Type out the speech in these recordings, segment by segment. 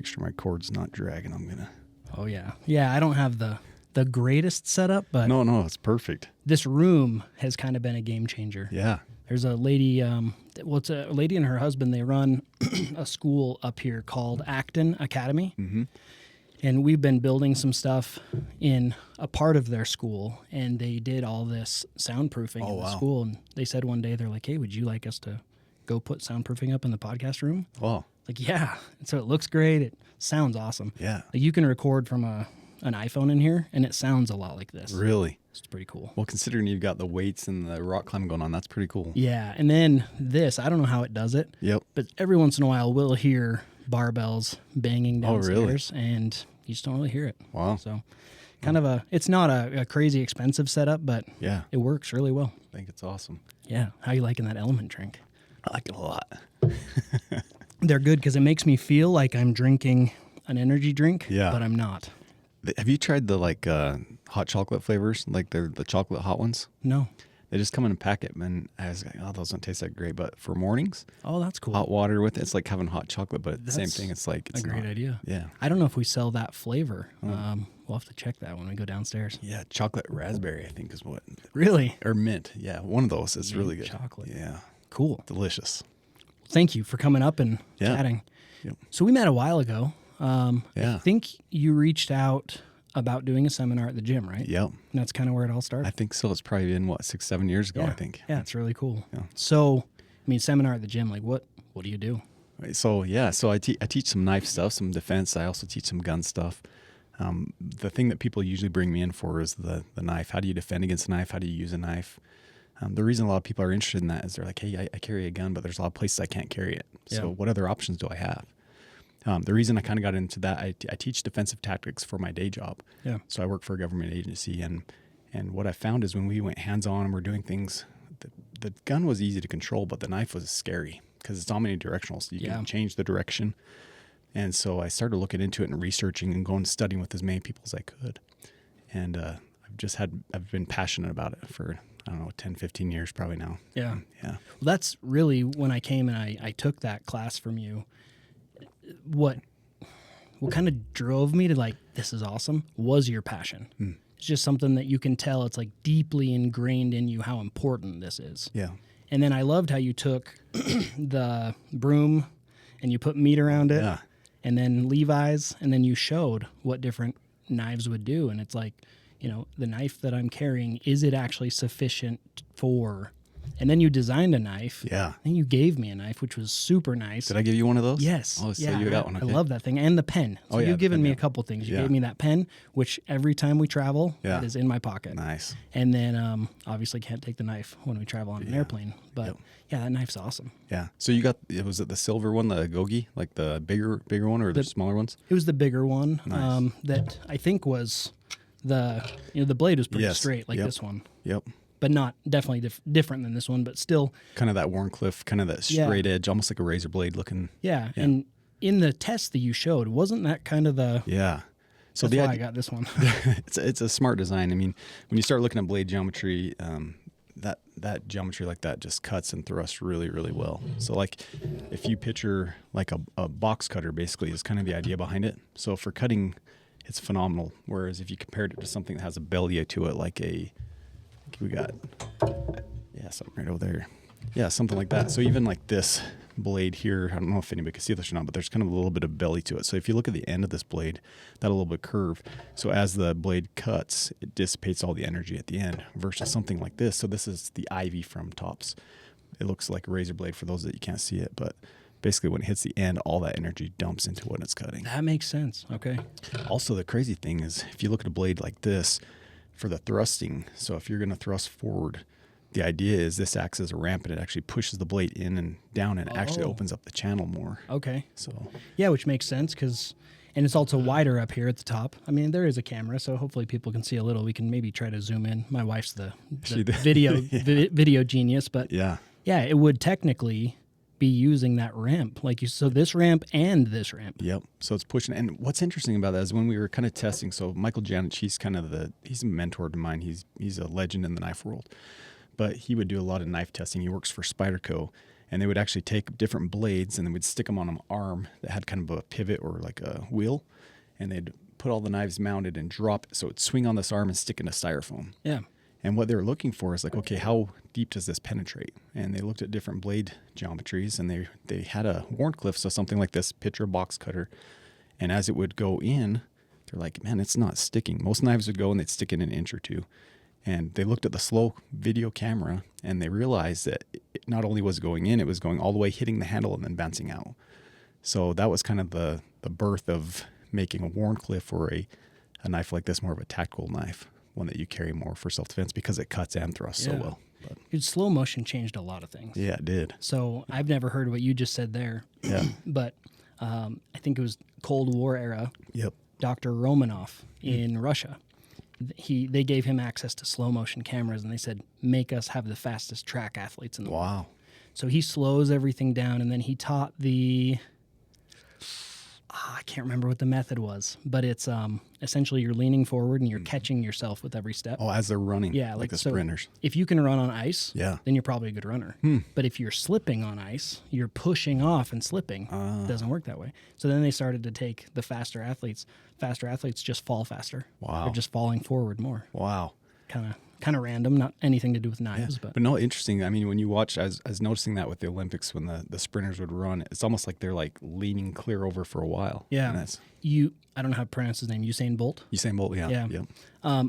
Make sure my cord's not dragging. I'm going to... Oh, yeah. Yeah, I don't have the greatest setup, but... No, it's perfect. This room has kind of been a game changer. Yeah. There's a lady, it's a lady and her husband. They run a school up here called Acton Academy. Mm-hmm. And we've been building some stuff in a part of their school, and they did all this soundproofing in the school. And they said one day, they're like, hey, would you like us to go put soundproofing up in the podcast room? Wow. Like, yeah. And so it looks great. It sounds awesome. Yeah. Like you can record from an iPhone in here, and it sounds a lot like this. Really? It's pretty cool. Well, considering you've got the weights and the rock climbing going on, that's pretty cool. Yeah. And then this, I don't know how it does it. Yep. But every once in a while, we'll hear barbells banging downstairs. Oh, really? And you just don't really hear it. Wow. So kind of it's not a crazy expensive setup, but yeah, it works really well. I think it's awesome. Yeah. How you liking that element drink? I like it a lot. They're good because it makes me feel like I'm drinking an energy drink, yeah, but I'm not. Have you tried the hot chocolate flavors? Like they're the chocolate hot ones? No. They just come in a packet, and I was like, oh, those don't taste that great. But for mornings, oh, that's cool. Hot water with it. It's like having hot chocolate, but the same thing. It's like it's a great idea. Yeah. I don't know if we sell that flavor. We'll have to check that when we go downstairs. Yeah, chocolate raspberry, I think is what. Really? Or mint. Yeah, one of those. It's really good. Chocolate. Yeah. Cool. Delicious. Thank you for coming up and chatting. Yep. So we met a while ago. I think you reached out about doing a seminar at the gym, right? Yep. And that's kind of where it all started? I think so. It's probably been, 6-7 years ago, I think. Yeah, it's really cool. Yeah. So, I mean, seminar at the gym, like what do you do? So I teach some knife stuff, some defense. I also teach some gun stuff. The thing that people usually bring me in for is the knife. How do you defend against a knife? How do you use a knife? The reason a lot of people are interested in that is they're like, hey, I carry a gun, but there's a lot of places I can't carry it. So what other options do I have? The reason I kind of got into that, I teach defensive tactics for my day job. Yeah. So I work for a government agency, and what I found is when we went hands-on and we're doing things, the gun was easy to control, but the knife was scary because it's omnidirectional, so you can change the direction. And so I started looking into it and researching and going and studying with as many people as I could. And I've been passionate about it for, 10, 15 years probably now. Yeah. Yeah. Well, that's really when I came and I took that class from you. What kind of drove me to like, this is awesome, was your passion. It's just something that you can tell it's like deeply ingrained in you how important this is. Yeah. And then I loved how you took the broom and you put meat around it and then Levi's, and then you showed what different knives would do. And it's like, the knife that I'm carrying, is it actually sufficient for... And then you designed a knife. Yeah. And you gave me a knife, which was super nice. Did I give you one of those? Yes. Oh, so you got one. Okay. I love that thing. And the pen. So you've given me a couple things. You gave me that pen, which every time we travel, it is in my pocket. Nice. And then obviously can't take the knife when we travel on an airplane. But that knife's awesome. Yeah. So you got, was it the silver one, the Gogi, like the bigger one or the smaller ones? It was the bigger one. Nice. That I think was the blade was pretty straight like this one. Yep. But not definitely different than this one, but still. Kind of that Warncliffe, kind of that straight edge, almost like a razor blade looking. Yeah. And in the test that you showed, wasn't that kind of the... Yeah. So that's why I got this one. It's a smart design. I mean, when you start looking at blade geometry, that geometry like that just cuts and thrusts really, really well. So like if you picture like a box cutter basically is kind of the idea behind it. So for cutting, it's phenomenal. Whereas if you compared it to something that has a belly to it, like we got, something right over there. Yeah, something like that. So even like this blade here, I don't know if anybody can see this or not, but there's kind of a little bit of belly to it. So if you look at the end of this blade, that a little bit curve. So as the blade cuts, it dissipates all the energy at the end versus something like this. So this is the Ivy from Tops. It looks like a razor blade for those that you can't see it, but basically when it hits the end, all that energy dumps into what it's cutting. That makes sense. Okay. Also, the crazy thing is if you look at a blade like this, for the thrusting, so if you're going to thrust forward, the idea is this acts as a ramp and it actually pushes the blade in and down and actually opens up the channel more. Okay. So yeah, which makes sense and it's also wider up here at the top. I mean, there is a camera, so hopefully people can see a little. We can maybe try to zoom in. My wife's the video genius, but yeah, it would technically be using that ramp, so this ramp and this ramp. Yep. So it's pushing. And what's interesting about that is when we were kind of testing. So Michael Janich, he's a mentor to mine. He's a legend in the knife world, but he would do a lot of knife testing. He works for Spyderco, And they would actually take different blades and they would stick them on an arm that had kind of a pivot or like a wheel. And they'd put all the knives mounted and drop it so it'd swing on this arm and stick into styrofoam. Yeah. And what they were looking for is like, okay, how deep does this penetrate? And they looked at different blade geometries, and they had a Warncliffe, so something like this, picture box cutter. And as it would go in, they're like, man, it's not sticking. Most knives would go and they'd stick in an inch or two. And they looked at the slow video camera and they realized that it not only was going in, it was going all the way, hitting the handle and then bouncing out. So that was kind of the birth of making a Warncliffe or a knife like this, more of a tactical knife, one that you carry more for self-defense because it cuts and thrusts so well. But, Dude, slow motion changed a lot of things. yeah, it did. So I've never heard what you just said there. Yeah. But I think it was Cold War era. Yep. Dr. Romanov in Russia. They gave him access to slow motion cameras, and they said, make us have the fastest track athletes in the world. Wow. So he slows everything down, and then he taught I can't remember what the method was, but it's essentially you're leaning forward and you're catching yourself with every step. Oh, as they're running. Yeah, like the so sprinters. if you can run on ice, Yeah. then you're probably a good runner. But if you're slipping on ice, you're pushing off and slipping. It doesn't work that way. So then they started to take the faster athletes. Faster athletes just fall faster. Wow. They're just falling forward more. Wow. Kind of random, not anything to do with knives, But no, interesting. I mean, when you watch, I was noticing that with the Olympics when the sprinters would run, it's almost like they're like leaning clear over for a while. yeah. And that's I don't know how to pronounce his name. Usain Bolt? Usain Bolt, yeah. Yeah. Yep.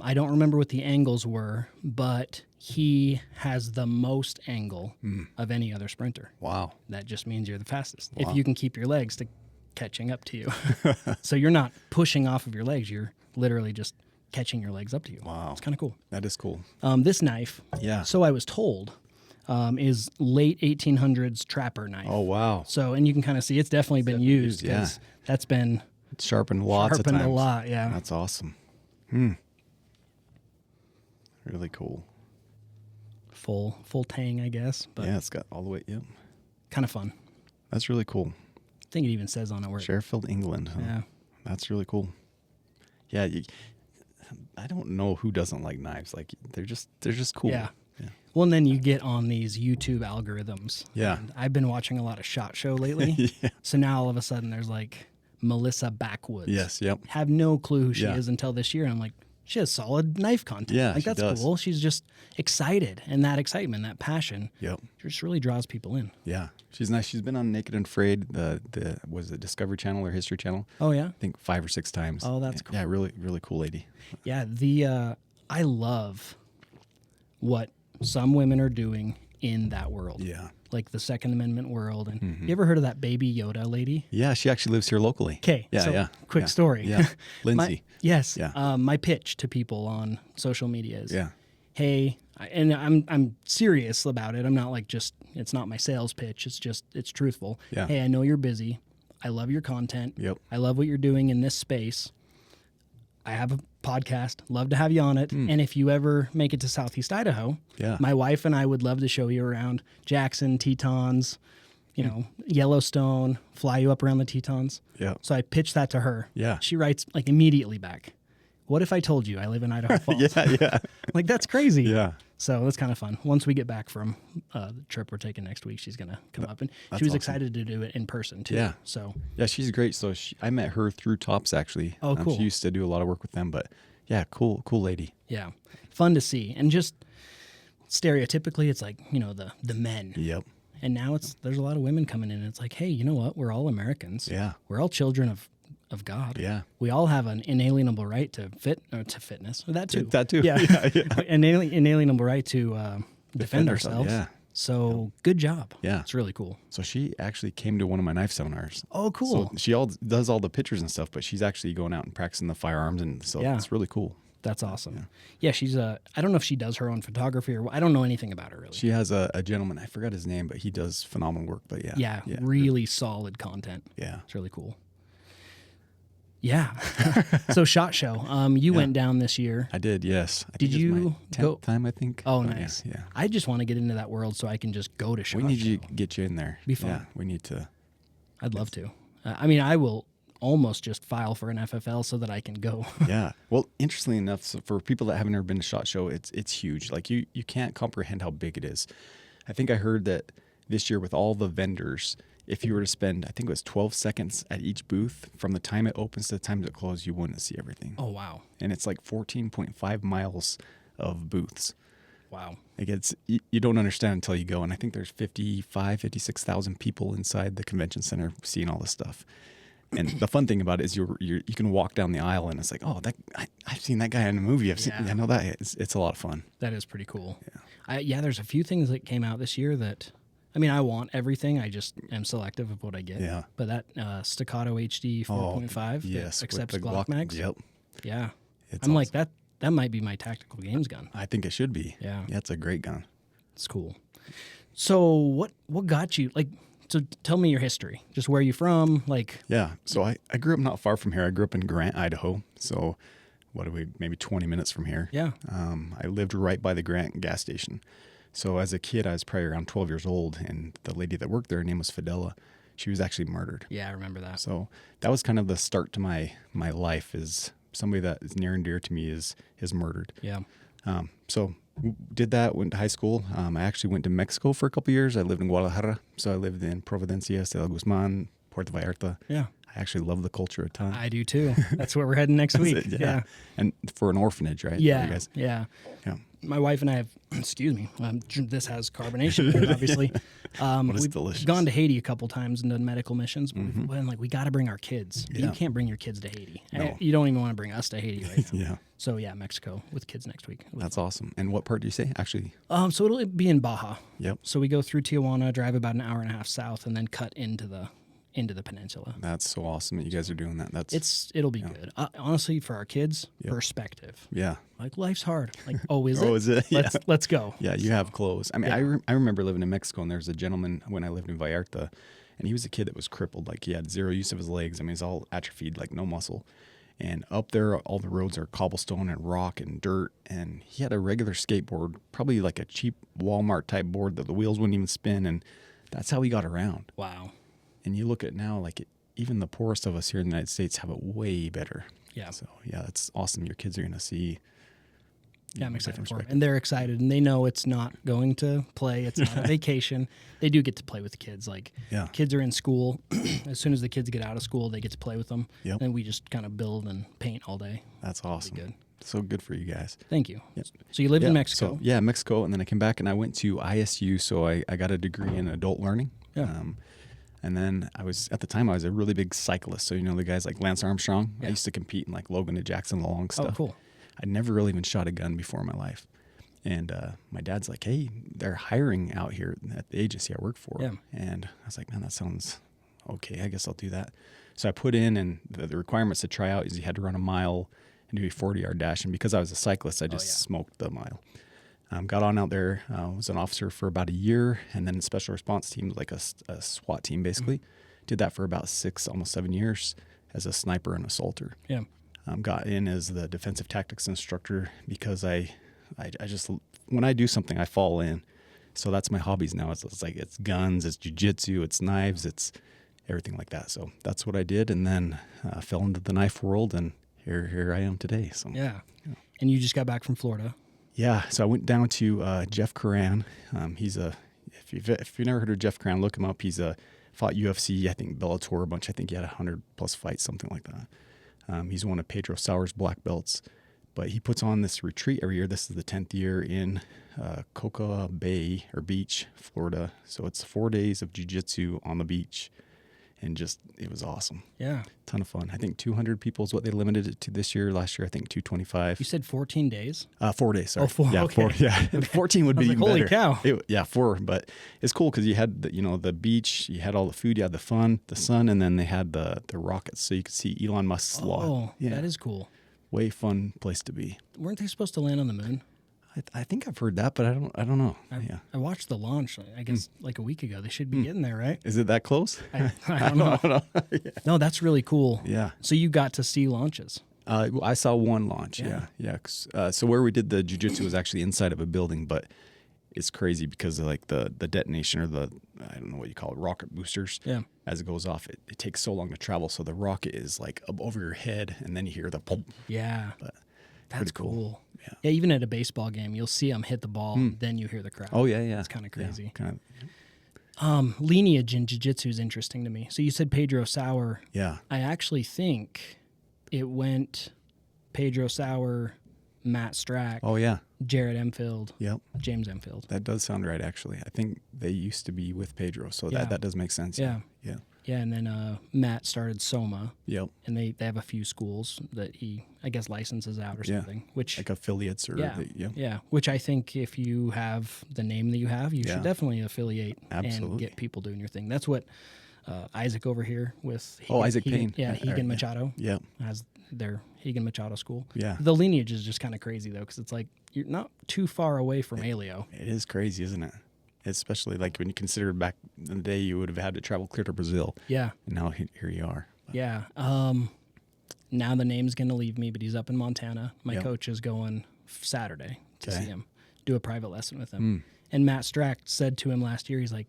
I don't remember what the angles were, but he has the most angle of any other sprinter. Wow. That just means you're the fastest. Wow. If you can keep your legs to catching up to you. So you're not pushing off of your legs. You're literally just catching your legs up to you. Wow. It's kind of cool. That is cool. This knife, Yeah. so I was told, is late 1800s trapper knife. Oh, wow. So, and you can kind of see it's definitely been used yeah. because that's been It's sharpened lots sharpened of times. a lot. Yeah. That's awesome. Really cool. Full tang, I guess, but Yeah, it's got all the way. Yep. kind of fun. That's really cool. I think it even says on it where. Sheffield, England. Huh? Yeah. That's really cool. Yeah. I don't know who doesn't like knives. Like they're just cool. Yeah. Well, and then you get on these YouTube algorithms. Yeah. And I've been watching a lot of SHOT Show lately. Yeah. So now all of a sudden there's like Melissa Backwoods. Yes. Yep. Have no clue who she Yeah. is until this year. And I'm like, she has solid knife content. Yeah, like she that's does. cool. She's just excited, and that excitement, that passion, Yep. just really draws people in. Yeah. She's nice. She's been on Naked and Afraid, the was it Discovery Channel or History Channel? Oh yeah, I think 5 or 6 times. Oh, that's cool. Yeah, really, really cool lady. yeah. I love what some women are doing in that world. Yeah. Like the Second Amendment world. And you ever heard of that Baby Yoda lady? Yeah, she actually lives here locally. Okay. Yeah, so yeah. Quick yeah. story. Yeah. Lindsay. Yes. Yeah. My pitch to people on social media is, Yeah. hey, and I'm serious about it. I'm not like it's not my sales pitch. It's truthful. Yeah. Hey, I know you're busy. I love your content. Yep. I love what you're doing in this space. I have a podcast. Love to have you on it. And if you ever make it to Southeast Idaho, Yeah. my wife and I would love to show you around Jackson, Tetons, Yellowstone, fly you up around the Tetons. Yeah. So I pitched that to her. Yeah. She writes like immediately back, what if I told you I live in Idaho Falls? Yeah. Like, that's crazy. Yeah. So that's kind of fun. Once we get back from the trip we're taking next week, she's going to come up. And she was awesome. excited to do it in person, too. Yeah. So, Yeah, she's great. So I met her through Tops, actually. Oh, cool. She used to do a lot of work with them, but yeah, cool lady. yeah, fun to see. And just stereotypically, it's like, the men. Yep. And now there's a lot of women coming in. And it's like, hey, you know what? We're all Americans. Yeah. We're all children of God. Yeah. We all have an inalienable right to fitness. That too. That too. Yeah. Yeah. An inalienable right to defend ourselves. Yeah. So good job. Yeah. It's really cool. So she actually came to one of my knife seminars. Oh, cool. So she does all the pictures and stuff, but she's actually going out and practicing the firearms, and so Yeah. it's really cool. That's awesome. Yeah, she's I don't know if she does her own photography or I don't know anything about her really. She has a gentleman, I forgot his name, but he does phenomenal work. But yeah, really solid content. Yeah. It's really cool. Yeah. So SHOT Show. You went down this year. I did, yes. I Did think it was my you 10th go? time, I think. Oh, But nice. Yeah. I just want to get into that world so I can just go to SHOT We need Show. to get you in there. Be fun. Yeah, we need to. I'd love to. I mean, I will almost just file for an FFL so that I can go. Yeah. Well, interestingly enough, so for people that haven't ever been to SHOT Show, it's huge. Like you can't comprehend how big it is. I think I heard that this year with all the vendors, if you were to spend, I think it was 12 seconds at each booth from the time it opens to the time it closes, you wouldn't see everything. Oh, wow. And it's like 14.5 miles of booths. Wow. Like you don't understand until you go. And I think there's 56,000 people inside the convention center seeing all this stuff. And the fun thing about it is you can walk down the aisle and it's like, oh, I've seen that guy in a movie. I know that. It's a lot of fun. That is pretty cool. Yeah. There's a few things that came out this year that, I mean, I want everything. I just am selective of what I get. Yeah. But that Staccato HD 4.5 yes, that accepts with the Glock mags. Yep. Yeah. It's I'm awesome. like, that might be my tactical games gun. I think it should be. Yeah. Yeah, it's a great gun. It's cool. So what got you, like, so tell me your history. Just where you from? Like, Yeah. So I grew up not far from here. I grew up in Grant, Idaho. So what are we, maybe 20 minutes from here. Yeah. I lived right by the Grant gas station. So as a kid, I was probably around 12 years old, and the lady that worked there, her name was Fidela. She was actually murdered. Yeah, I remember that. So that was kind of the start to my life, is somebody that is near and dear to me is murdered. Yeah. So did that, went to high school. I actually went to Mexico for a couple of years. I lived in Guadalajara. So I lived in Providencia, Estela Guzman, Puerto Vallarta. Yeah. I actually love the culture a ton. I do too. That's where we're heading next week. Yeah. And for an orphanage, right? Yeah. You guys? Yeah. Yeah. My wife and I have, excuse me, this has carbonation in it, obviously. We've delicious. gone to Haiti a couple times and done medical missions. But we've been like, we got to bring our kids. Yeah. You can't bring your kids to Haiti. No. You don't even want to bring us to Haiti right now. Yeah. So yeah, Mexico with kids next week. That's awesome. And what part do you say? Actually, So it'll be in Baja. yep. So we go through Tijuana, drive about an hour and a half south, and then cut into the peninsula. That's so awesome that you guys are doing that. It'll be good. Honestly, for our kids, Yep. perspective. Yeah. Like, life's hard. Like, oh, is it? Oh, is it? Let's go. Yeah, you have clothes. I mean, Yeah. I remember living in Mexico, and there was a gentleman when I lived in Vallarta, and he was a kid that was crippled. Like, he had zero use of his legs. I mean, he's all atrophied, like no muscle. And up there, all the roads are cobblestone and rock and dirt. And he had a regular skateboard, probably like a cheap Walmart type board that the wheels wouldn't even spin. And that's how he got around. Wow. And you look at now, like even the poorest of us here in the United States have it way better. Yeah. So yeah, it's awesome. Your kids are going to see. Yeah, I'm excited different for it. perspective. And they're excited, and they know it's not going to play. It's not a vacation. They do get to play with the kids. Like, Yeah. kids are in school. As soon as the kids get out of school, they get to play with them. Yep. And we just kind of build and paint all day. That's awesome. good. So good for you guys. Thank you. Yep. So you lived in Mexico. So, yeah, Mexico. And then I came back and I went to ISU. So I got a degree in adult learning. Yeah. And then at the time I was a really big cyclist. So, you know, the guys like Lance Armstrong, Yeah. I used to compete in like Logan and Jackson, the long stuff. Oh, cool. I'd never really even shot a gun before in my life. And my dad's like, hey, they're hiring out here at the agency I work for. Yeah. And I was like, man, that sounds okay. I guess I'll do that. So I put in, and the requirements to try out is you had to run a mile and do a 40-yard dash. And because I was a cyclist, I just smoked the mile. Got on out there, was an officer for about a year, and then special response team, like a SWAT team, basically. Did that for about 6, almost 7 years as a sniper and assaulter. Yeah. Got in as the defensive tactics instructor because I just, when I do something, I fall in. So that's my hobbies now. It's like, it's guns, it's jiu-jitsu, it's knives, it's everything like that. So that's what I did, and then fell into the knife world, and here I am today. So Yeah. And you just got back from Florida. yeah. So I went down to Jeff Curran. He's if you've never heard of Jeff Curran, look him up. He's fought UFC, I think Bellator a bunch. I think he had 100+ fights, something like that. He's one of Pedro Sauer's black belts. But he puts on this retreat every year. This is the 10th year in Cocoa Bay or Beach, Florida. So it's 4 days of jiu-jitsu on the beach. And just, it was awesome. Yeah. Ton of fun. I think 200 people is what they limited it to this year. Last year, I think 225. You said 14 days? 4 days, sorry. Oh, 4, Yeah, okay. 4. Yeah, 14 would I be was like, holy better. cow. 4. But it's cool because you had the beach, you had all the food, you had the fun, the sun, and then they had the rockets, so you could see Elon Musk's law. Oh, Yeah, that is cool. way fun place to be. Weren't they supposed to land on the moon? I think I've heard that, but I don't know. Yeah, I watched the launch, I guess, like a week ago. They should be getting there, right? is it that close? I don't know. Yeah. No, that's really cool. Yeah. So you got to see launches. I saw one launch. Yeah. So where we did the jiu-jitsu was actually inside of a building, but it's crazy because of like the detonation or I don't know what you call it, rocket boosters. Yeah. As it goes off, it takes so long to travel. So the rocket is like up over your head, and then you hear the pop. Yeah. But That's pretty cool. cool. Yeah. Yeah, even at a baseball game, you'll see them hit the ball, then you hear the crowd. Oh yeah. It's kind of crazy. Yeah, Lineage in jiu-jitsu is interesting to me. So you said Pedro Sauer. Yeah. I actually think it went Pedro Sauer, Matt Strack, Oh, yeah. Jared Enfield, Yep. James Enfield. That does sound right, actually. I think they used to be with Pedro, so Yeah. that does make sense. Yeah. Yeah. Yeah, and then Matt started Soma, Yep. and they have a few schools that he, I guess, licenses out or something. Which Like affiliates or... yeah, yeah. Which I think if you have the name that you have, you Yeah. should definitely affiliate and Absolutely. get people doing your thing. That's what Isaac over here with... Isaac Payne. Yeah, Hegan Yeah. Machado Yep. has their Hegan Machado school. Yeah. The lineage is just kind of crazy, though, because it's like you're not too far away from Aleo. It is crazy, isn't it? Especially like when you consider back in the day you would have had to travel clear to Brazil. Yeah. And now here you are. Yeah. Now the name's going to leave me, but he's up in Montana. My Yep. coach is going Saturday to Okay. see him, do a private lesson with him. And Matt Strack said to him last year, he's like,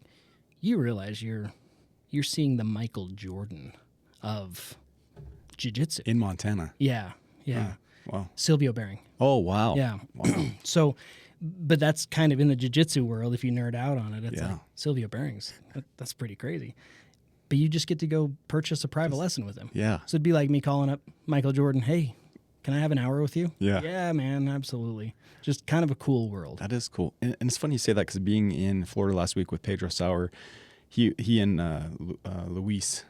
you realize you're seeing the Michael Jordan of jiu-jitsu. In Montana. Yeah. Yeah. Wow. Silvio Bering. Oh, wow. Yeah. Wow. So, but that's kind of in the jiu-jitsu world. If you nerd out on it, it's Yeah. like Silvio Bering's. That's pretty crazy. But you just get to go purchase a private lesson with him. Yeah. So it'd be like me calling up Michael Jordan. Hey, can I have an hour with you? Yeah. Yeah, man, absolutely. Just kind of a cool world. That is cool. And it's funny you say that because being in Florida last week with Pedro Sauer, he and Luis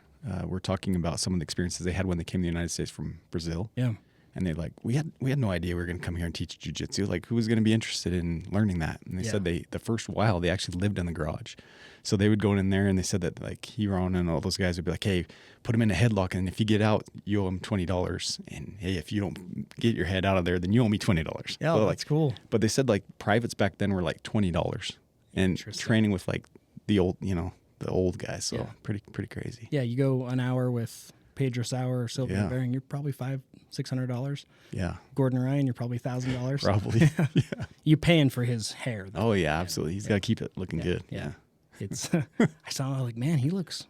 were talking about some of the experiences they had when they came to the United States from Brazil. Yeah. And they we had no idea we were going to come here and teach jiu-jitsu. Like, who was going to be interested in learning that? And they said the first while they actually lived in the garage. So they would go in there and they said that like Huron and all those guys would be like, hey, put him in a headlock. And if you get out, you owe him $20. And hey, if you don't get your head out of there, then you owe me $20. Yeah, so, that's cool. But they said like privates back then were like $20 and training with like the old, the old guys. So pretty crazy. Yeah, you go an hour with Pedro Sauer or Silvio Bering, you're probably $500-$600. Yeah. Gordon Ryan, you're probably $1,000. Probably. Yeah. You're paying for his hair, though. Oh yeah, absolutely. He's got to keep it looking good. Yeah. It's I saw like, man, he looks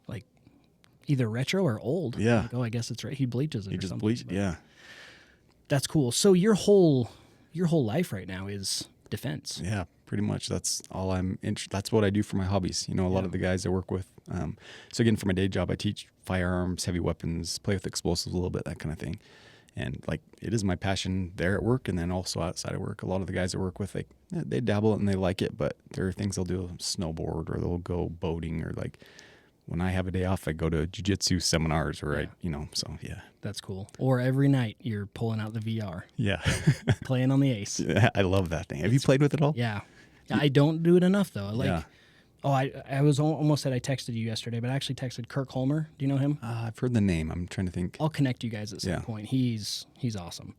like either retro or old. Yeah. Like, I guess it's right. He bleaches it He or just something. bleached. but Yeah. That's cool. So your whole life right now is defense. Yeah, pretty much. That's all that's what I do for my hobbies. A lot of the guys I work with. So again, for my day job, I teach firearms, heavy weapons, play with explosives a little bit, that kind of thing. And like, it is my passion there at work and then also outside of work. A lot of the guys I work with, they dabble and they like it, but there are things they'll do, snowboard, or they'll go boating, or like when I have a day off, I go to jiu-jitsu seminars or so yeah. That's cool. Or every night you're pulling out the VR. Yeah. Playing on the Ace. Yeah, I love that thing. Have you played with it all? Yeah. I don't do it enough though. Yeah. I was almost said I texted you yesterday, but I actually texted Kirk Holmer. Do you know him? I've heard the name. I'm trying to think. I'll connect you guys at some point. He's awesome.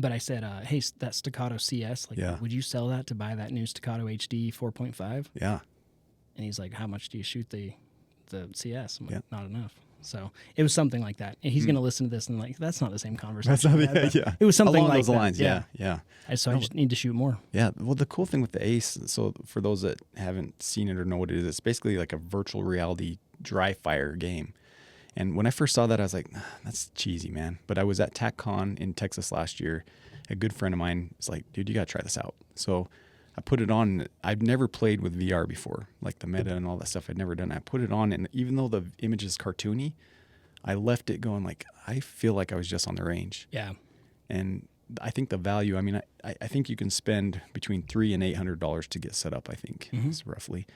But I said, hey, that Staccato CS, would you sell that to buy that new Staccato HD 4.5? Yeah. And he's like, how much do you shoot the CS? I'm like, Yeah. not enough. So it was something like that. And he's going to listen to this and that's not the same conversation. That's not, we had, yeah. It was something along like those that. lines. Yeah. Yeah. So I just need to shoot more. Yeah. Well, the cool thing with the Ace, so for those that haven't seen it or know what it is, it's basically like a virtual reality dry fire game. And when I first saw that, I was like, that's cheesy, man. But I was at TACCon in Texas last year. A good friend of mine was like, dude, you got to try this out. So I put it on. I've never played with VR before, like the meta and all that stuff. I'd never done it. I put it on, and even though the image is cartoony, I left it going like, I feel like I was just on the range. Yeah. And I think the value, I think you can spend between $300 and $800 to get set up, I think, is roughly.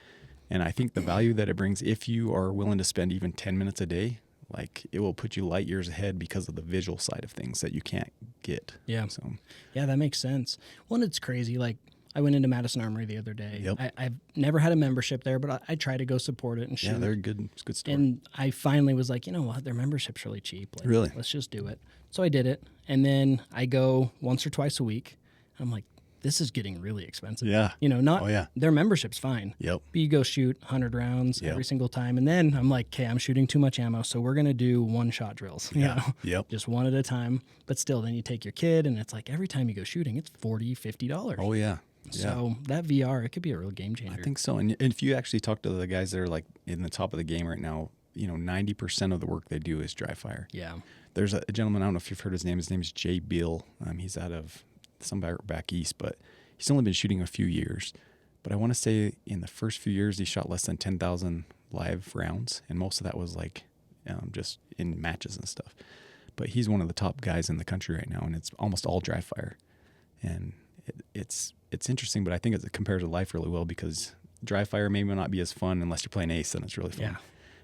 And I think the value that it brings, if you are willing to spend even 10 minutes a day, like it will put you light years ahead because of the visual side of things that you can't get. Yeah. So, yeah, that makes sense. Well, it's crazy. Like I went into Madison Armory the other day. Yep. I've never had a membership there, but I try to go support it and shoot. yeah, they're good. It's a good store. And I finally was like, you know what? Their membership's really cheap. Like, Really? Let's just do it. So I did it. And then I go once or twice a week. I'm like, this is getting really expensive. Yeah. Not Oh, yeah. their membership's fine. Yep. But you go shoot 100 rounds Yep. every single time. And then I'm like, okay, I'm shooting too much ammo. So we're going to do one-shot drills. Yeah. Yep. Just one at a time. But still, then you take your kid and it's like every time you go shooting, it's $40, $50. Oh, yeah. So that VR, it could be a real game changer. I think so. And if you actually talk to the guys that are like in the top of the game right now, 90% of the work they do is dry fire. Yeah. There's a gentleman, I don't know if you've heard his name. His name is Jay Beal. He's out of somewhere back east, but he's only been shooting a few years. but I want to say in the first few years he shot less than 10,000 live rounds, and most of that was like just in matches and stuff. But he's one of the top guys in the country right now, and it's almost all dry fire. And it's interesting, but I think it compares to life really well, because dry fire may not be as fun unless you're playing ace, and it's really fun. Yeah.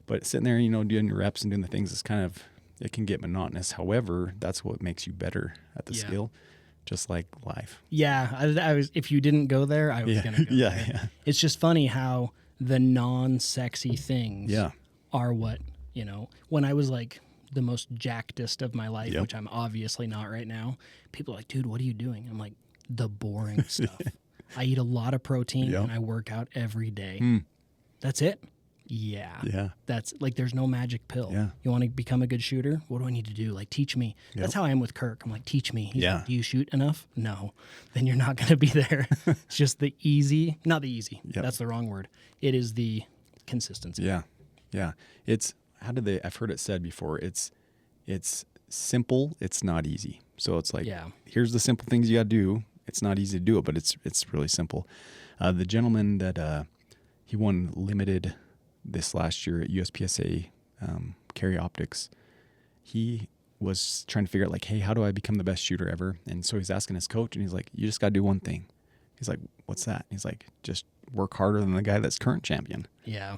But sitting there, doing your reps and doing the things is it can get monotonous. However, that's what makes you better at the skill, just like life. Yeah, I was. If you didn't go there, I was gonna go. Yeah. It's just funny how the non-sexy things are what, when I was like the most jackedest of my life, which I'm obviously not right now, people are like, dude, what are you doing? I'm like, the boring stuff. I eat a lot of protein and I work out every day. That's it? Yeah. That's like, there's no magic pill. Yeah. You want to become a good shooter? What do I need to do? Like, teach me. That's how I am with Kirk. I'm like, teach me. He's like, do you shoot enough? No. Then you're not going to be there. It's just not the easy. That's the wrong word. It is the consistency. Yeah. I've heard it said before, it's simple, it's not easy. So it's like, here's the simple things you got to do. It's not easy to do it, but it's really simple. The gentleman that he won limited this last year at USPSA Carry Optics, he was trying to figure out like, hey, how do I become the best shooter ever? And so he's asking his coach, and he's like, you just got to do one thing. He's like, what's that? He's like, just work harder than the guy that's current champion. Yeah.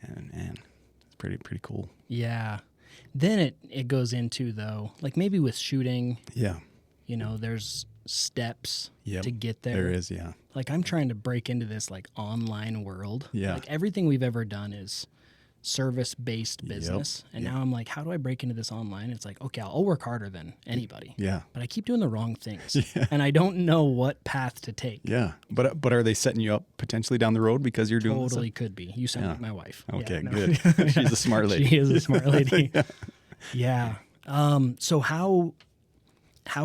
And it's pretty cool. Yeah. Then it goes into, though, like maybe with shooting. Yeah. There's steps to get there. There is, yeah. Like, I'm trying to break into this like online world. Yeah. Like, everything we've ever done is service-based business. And now I'm like, how do I break into this online? It's like, okay, I'll work harder than anybody. Yeah. But I keep doing the wrong things. And I don't know what path to take. Yeah. But are they setting you up potentially down the road because you're doing this? Totally could be. You sound like my wife. Okay, good. She's a smart lady. She is a smart lady. Yeah. So how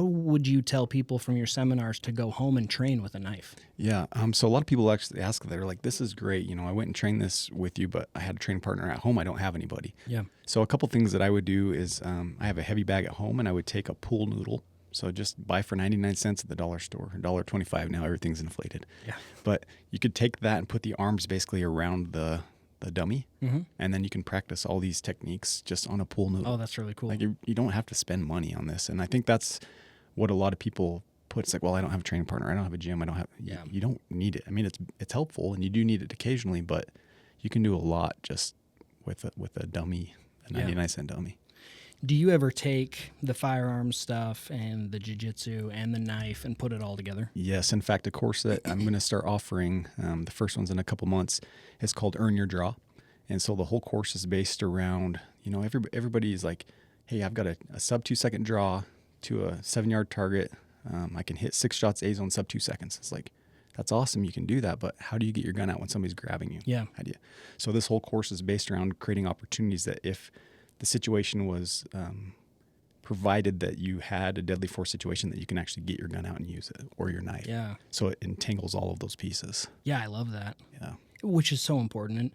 would you tell people from your seminars to go home and train with a knife? Yeah. So a lot of people actually ask, they're like, this is great. I went and trained this with you, but I had a training partner at home. I don't have anybody. Yeah. So a couple things that I would do is I have a heavy bag at home, and I would take a pool noodle. So just buy for 99 cents at the dollar store, $1.25 now, everything's inflated. Yeah. But you could take that and put the arms basically around the dummy, and then you can practice all these techniques just on a pool noodle. Oh, that's really cool. Like you don't have to spend money on this, and I think that's what a lot of people put. It's like, well, I don't have a training partner, I don't have a gym, I don't have. Yeah. You don't need it. I mean, it's helpful, and you do need it occasionally, but you can do a lot just with a dummy, a 99-cent dummy. Do you ever take the firearms stuff and the jiu-jitsu and the knife and put it all together? Yes. In fact, a course that I'm going to start offering, the first one's in a couple months, is called Earn Your Draw. And so the whole course is based around, everybody's like, hey, I've got a sub 2 second draw to a 7-yard target. I can hit 6 shots A-zone sub 2 seconds. It's like, that's awesome. You can do that. But how do you get your gun out when somebody's grabbing you? Yeah. How do you? So this whole course is based around creating opportunities that if the situation was provided that you had a deadly force situation, that you can actually get your gun out and use it, or your knife. Yeah. So it entangles all of those pieces. Yeah, I love that. Yeah. Which is so important. And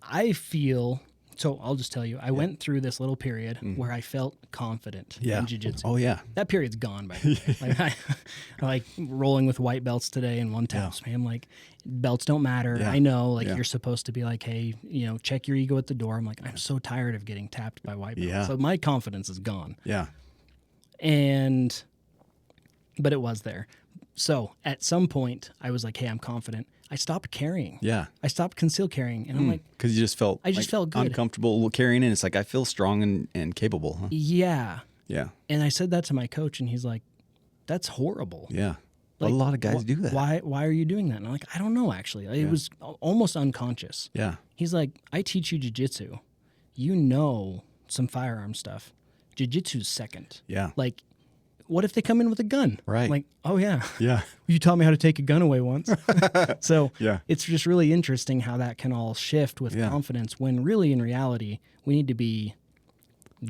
I feel, so I'll just tell you, I went through this little period where I felt confident in jiu-jitsu. Oh, yeah. That period's gone by the way. Like, I like rolling with white belts today and one taps me. I'm like, belts don't matter. Yeah. I know, like you're supposed to be like, hey, check your ego at the door. I'm like, I'm so tired of getting tapped by white belts. Yeah. So my confidence is gone. Yeah. But it was there. So at some point I was like, hey, I'm confident. I stopped carrying. Yeah. I stopped concealed carrying. And I'm like, because you just felt, felt good. Uncomfortable carrying it. It's like, I feel strong and capable. Huh? Yeah. Yeah. And I said that to my coach, and he's like, that's horrible. Yeah. Like, a lot of guys do that. Why are you doing that? And I'm like, I don't know, actually. It was almost unconscious. Yeah. He's like, I teach you jiu-jitsu. You know some firearm stuff. Jiu-jitsu's second. Yeah. Like, what if they come in with a gun? Right. I'm like, oh, yeah. Yeah. You taught me how to take a gun away once. So yeah. It's just really interesting how that can all shift with confidence, when really in reality, we need to be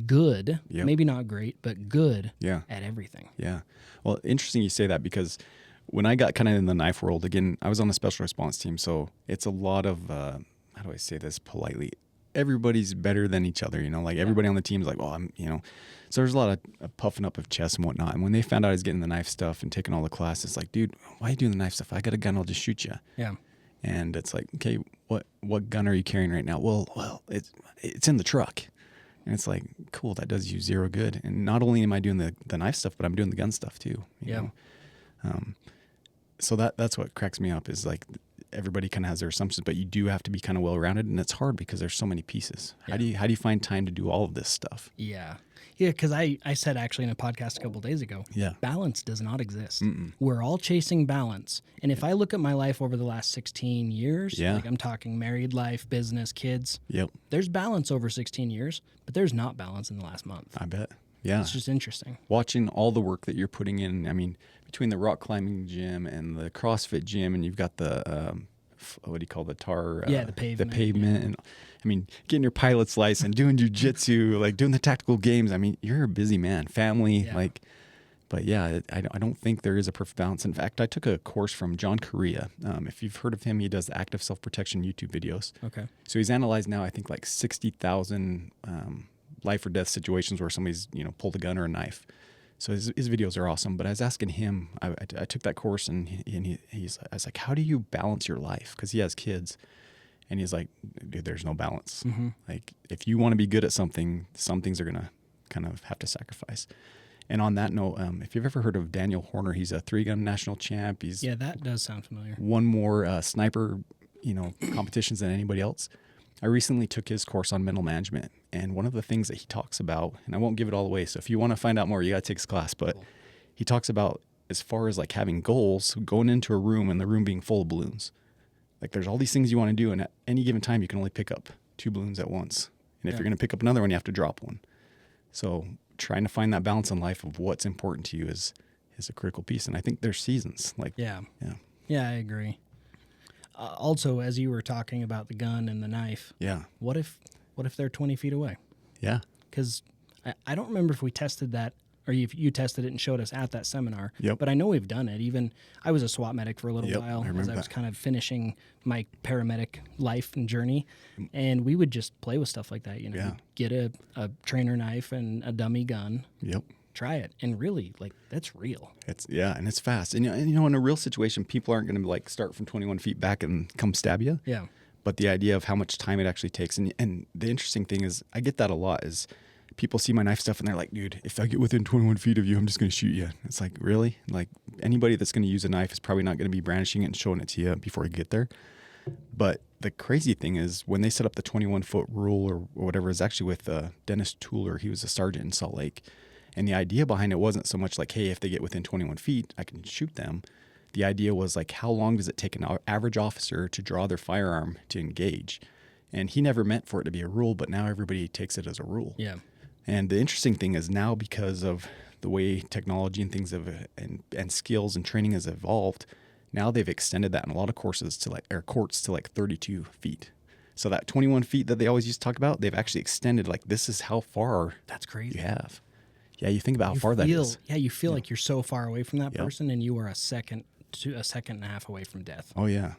good, maybe not great, but good at everything. Yeah. Well, interesting you say that, because when I got kind of in the knife world, again, I was on the special response team. So it's a lot of, how do I say this politely? Everybody's better than each other, like everybody on the team is like, well, I'm, so there's a lot of puffing up of chest and whatnot. And when they found out I was getting the knife stuff and taking all the classes, like, dude, why are you doing the knife stuff? I got a gun, I'll just shoot you. Yeah. And it's like, okay, what gun are you carrying right now? Well, it's in the truck. And it's like, cool, that does you zero good. And not only am I doing the knife stuff, but I'm doing the gun stuff too. You know? So that's what cracks me up is like everybody kind of has their assumptions, but you do have to be kind of well-rounded, and it's hard because there's so many pieces. Yeah. How do you find time to do all of this stuff? Yeah. Yeah, because I said actually in a podcast a couple of days ago, balance does not exist. We're all chasing balance. And if I look at my life over the last 16 years, like I'm talking married life, business, kids, there's balance over 16 years, but there's not balance in the last month. I bet. Yeah. It's just interesting. Watching all the work that you're putting in, I mean, between the rock climbing gym and the CrossFit gym, and you've got the, what do you call the tar? The pavement. The pavement. And I mean, getting your pilot's license and doing jujitsu, like doing the tactical games. I mean, you're a busy man, family, but yeah, I don't think there is a perfect balance. In fact, I took a course from John Correa. If you've heard of him, he does the active self-protection YouTube videos. Okay. So he's analyzed now, I think like 60,000 life or death situations where somebody's, pulled a gun or a knife. So his videos are awesome. But I was asking him, I took that course and I was like, how do you balance your life? Because he has kids. And he's like, dude, there's no balance. Like if you want to be good at something, some things are going to kind of have to sacrifice. And on that note, if you've ever heard of Daniel Horner, he's a 3-gun national champ. That does sound familiar. Won more sniper, competitions than anybody else. I recently took his course on mental management, and one of the things that he talks about, and I won't give it all away, so if you want to find out more, you got to take his class, but he talks about as far as like having goals, going into a room and the room being full of balloons. Like there's all these things you want to do, and at any given time, you can only pick up 2 balloons at once. And if you're going to pick up another one, you have to drop one. So trying to find that balance in life of what's important to you is a critical piece. And I think there's seasons. Yeah, I agree. Also, as you were talking about the gun and the knife, what if they're 20 feet away? Yeah. Because I don't remember if we tested that or if you tested it and showed us at that seminar. Yep. But I know we've done it. Even I was a SWAT medic for a little while as I was kind of finishing my paramedic life and journey. And we would just play with stuff like that. Get a trainer knife and a dummy gun. Yep. Try it. And really, like, that's real. And it's fast. And, in a real situation, people aren't going to like start from 21 feet back and come stab you. Yeah. But the idea of how much time it actually takes. And the interesting thing is, I get that a lot is people see my knife stuff and they're like, dude, if I get within 21 feet of you, I'm just going to shoot you. It's like, really? Like anybody that's going to use a knife is probably not going to be brandishing it and showing it to you before you get there. But the crazy thing is when they set up the 21-foot rule or whatever, is actually with Dennis Tooler. He was a sergeant in Salt Lake. And the idea behind it wasn't so much like, hey, if they get within 21 feet, I can shoot them. The idea was like, how long does it take an average officer to draw their firearm to engage? And he never meant for it to be a rule, but now everybody takes it as a rule. Yeah. And the interesting thing is now, because of the way technology and things have and skills and training has evolved, now they've extended that in a lot of courses to courts to 32 feet. So that 21 feet that they always used to talk about, they've actually extended this is how far that's crazy you have. Yeah, you think about how far that is. Yeah, you feel like you're so far away from that person, and you are a second to a second and a half away from death. Oh yeah.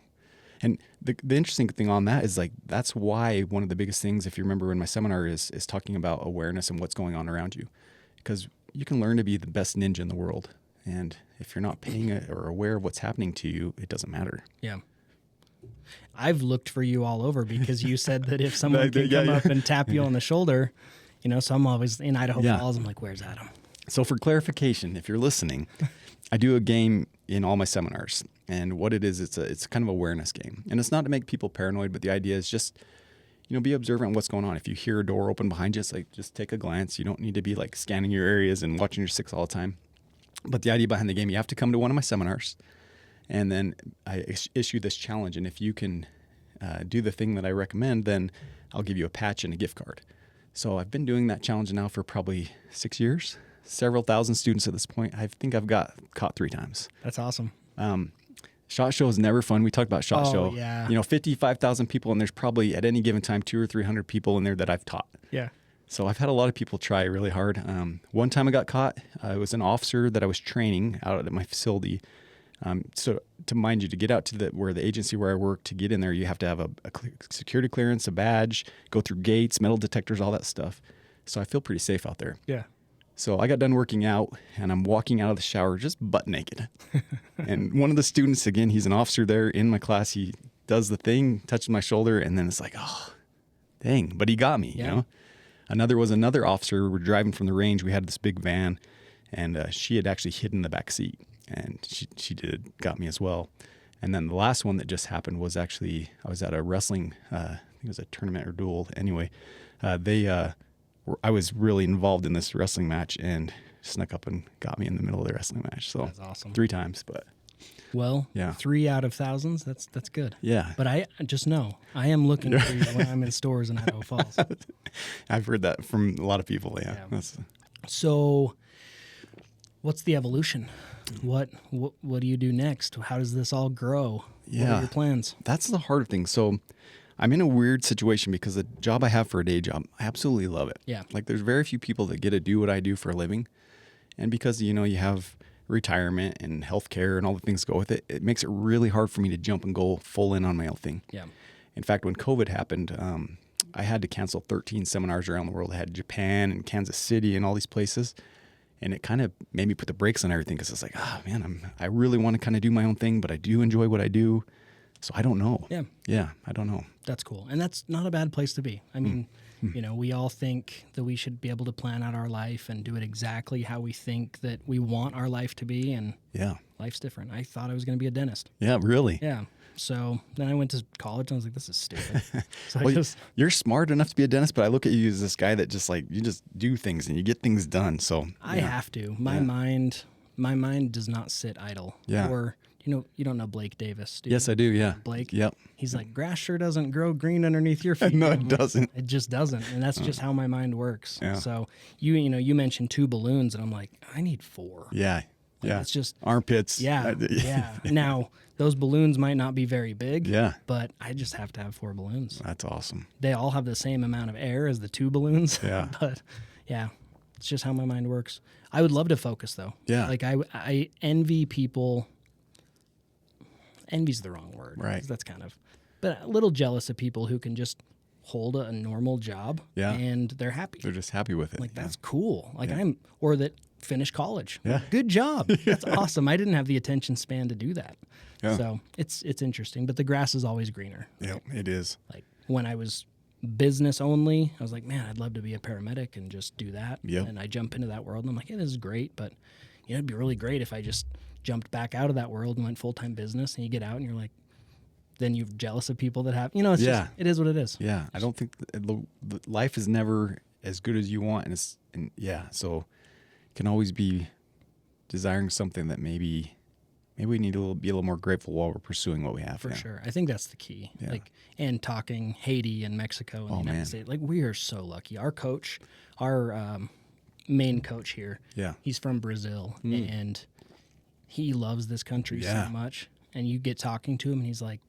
And the interesting thing on that is that's why one of the biggest things, if you remember in my seminar, is talking about awareness and what's going on around you. Because you can learn to be the best ninja in the world. And if you're not paying or aware of what's happening to you, it doesn't matter. Yeah. I've looked for you all over because you said that if someone can come up and tap you on the shoulder, so I'm always in Idaho Falls. I'm like, where's Adam? So for clarification, if you're listening, I do a game in all my seminars. And what it is, it's kind of an awareness game. And it's not to make people paranoid, but the idea is just, be observant of what's going on. If you hear a door open behind you, it's just take a glance. You don't need to be scanning your areas and watching your six all the time. But the idea behind the game, you have to come to one of my seminars, and then I issue this challenge. And if you can do the thing that I recommend, then I'll give you a patch and a gift card. So I've been doing that challenge now for probably 6 years, several thousand students at this point. I think I've got caught 3 times. That's awesome. SHOT Show is never fun. We talked about SHOT Show. Yeah. 55,000 people, and there's probably at any given time 200 or 300 people in there that I've taught. Yeah. So I've had a lot of people try really hard. One time I got caught. It was an officer that I was training out at my facility. So to mind you, to get out to the agency where I work, to get in there, you have to have a security clearance, a badge, go through gates, metal detectors, all that stuff. So I feel pretty safe out there. Yeah. So I got done working out, and I'm walking out of the shower just butt naked. And one of the students, again, he's an officer there in my class. He does the thing, touches my shoulder, and then it's like, oh, dang. But he got me, you know? Another officer. We're driving from the range. We had this big van, and she had actually hidden the back seat, and she got me as well. And then the last one that just happened was actually, I was at a wrestling, I think it was a tournament or duel. Anyway, I was really involved in this wrestling match and snuck up and got me in the middle of the wrestling match. So That's awesome. 3 times, but well, yeah, 3 out of thousands. That's good. Yeah. But I just know I am looking for you when I'm in stores in Idaho Falls. I've heard that from a lot of people. Yeah. So, what's the evolution? What do you do next? How does this all grow? Yeah. What are your plans? That's the hard thing. So I'm in a weird situation because the job I have for a day job, I absolutely love it. Yeah. Like there's very few people that get to do what I do for a living. And because, you know, you have retirement and healthcare and all the things go with it, it makes it really hard for me to jump and go full in on my own thing. Yeah. In fact, when COVID happened, I had to cancel 13 seminars around the world. I had Japan and Kansas City and all these places. And it kind of made me put the brakes on everything because it's like, oh man, I really want to kind of do my own thing, but I do enjoy what I do. So I don't know. Yeah. Yeah, I don't know. That's cool. And that's not a bad place to be. I mean, you know, we all think that we should be able to plan out our life and do it exactly how we think that we want our life to be. And yeah, life's different. I thought I was going to be a dentist. Yeah, really? Yeah. So then I went to college and I was like, this is stupid. So well, you're smart enough to be a dentist, but I look at you as this guy that just like, you just do things and you get things done. So I have to. My mind does not sit idle. Yeah. Or, you don't know Blake Davis, do you? Yes, I do. Yeah. Blake? Yep. He's like, grass sure doesn't grow green underneath your feet. No, it doesn't. It just doesn't. And that's just how my mind works. Yeah. So you mentioned 2 balloons and I'm like, I need 4. Yeah. Yeah. It's just armpits. Yeah. Yeah. Now those balloons might not be very big. Yeah. But I just have to have 4 balloons. That's awesome. They all have the same amount of air as the 2 balloons. Yeah. But yeah, it's just how my mind works. I would love to focus though. Yeah. Like I envy people. Envy's the wrong word. Right. That's kind of, but a little jealous of people who can just hold a normal job. Yeah. And they're happy. They're just happy with it. Like that's cool. Like or that finish college. Yeah. Good job. That's awesome. I didn't have the attention span to do that. Yeah. So it's interesting, but the grass is always greener. Yeah, it is. Like when I was business only, I was like, man, I'd love to be a paramedic and just do that. Yep. And I jump into that world and I'm like, yeah, this is great, but it'd be really great if I just jumped back out of that world and went full-time business, and you get out and you're like, then you're jealous of people that have, it's just, it is what it is. Yeah. I don't think the life is never as good as you want. And so you can always be desiring something that maybe we need to be a little more grateful while we're pursuing what we have. For sure. I think that's the key. Yeah. Like, and talking Haiti and Mexico and the United States, like we are so lucky. Our coach, our main coach here, he's from Brazil and he loves this country so much. And you get talking to him and he's like,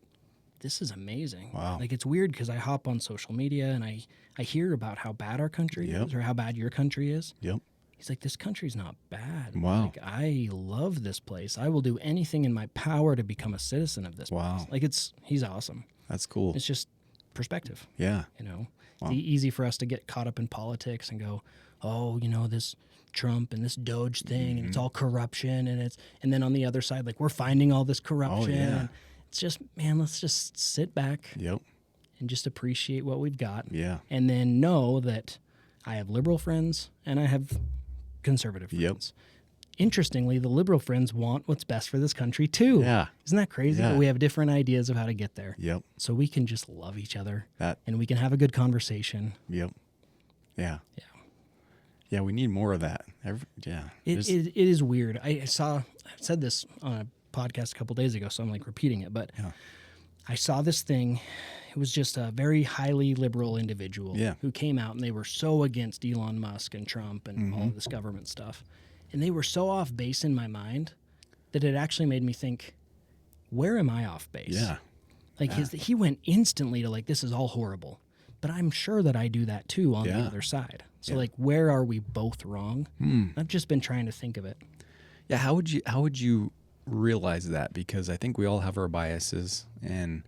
this is amazing. Wow. Like it's weird because I hop on social media and I hear about how bad our country is or how bad your country is. Yep. He's like, this country's not bad. Wow. Like, I love this place. I will do anything in my power to become a citizen of this place. Like he's awesome. That's cool. It's just perspective. Yeah. It's easy for us to get caught up in politics and go, oh, this Trump and this Doge thing and it's all corruption and then on the other side, like we're finding all this corruption. And it's just, man, let's just sit back and just appreciate what we've got. Yeah. And then know that I have liberal friends and I have conservative friends. Interestingly, the liberal friends want what's best for this country too. Yeah. Isn't that crazy? Yeah. But we have different ideas of how to get there. Yep. So we can just love each other and we can have a good conversation. Yep. Yeah. Yeah. Yeah, we need more of that. It is weird. I said this on a podcast a couple days ago, so I'm like repeating it, but I saw this thing. It was just a very highly liberal individual who came out and they were so against Elon Musk and Trump and all of this government stuff. And they were so off base in my mind that it actually made me think, where am I off base? Yeah. Like he went instantly to like, this is all horrible. But I'm sure that I do that too on the other side. So like, where are we both wrong? I've just been trying to think of it. Yeah. How would you realize that? Because I think we all have our biases and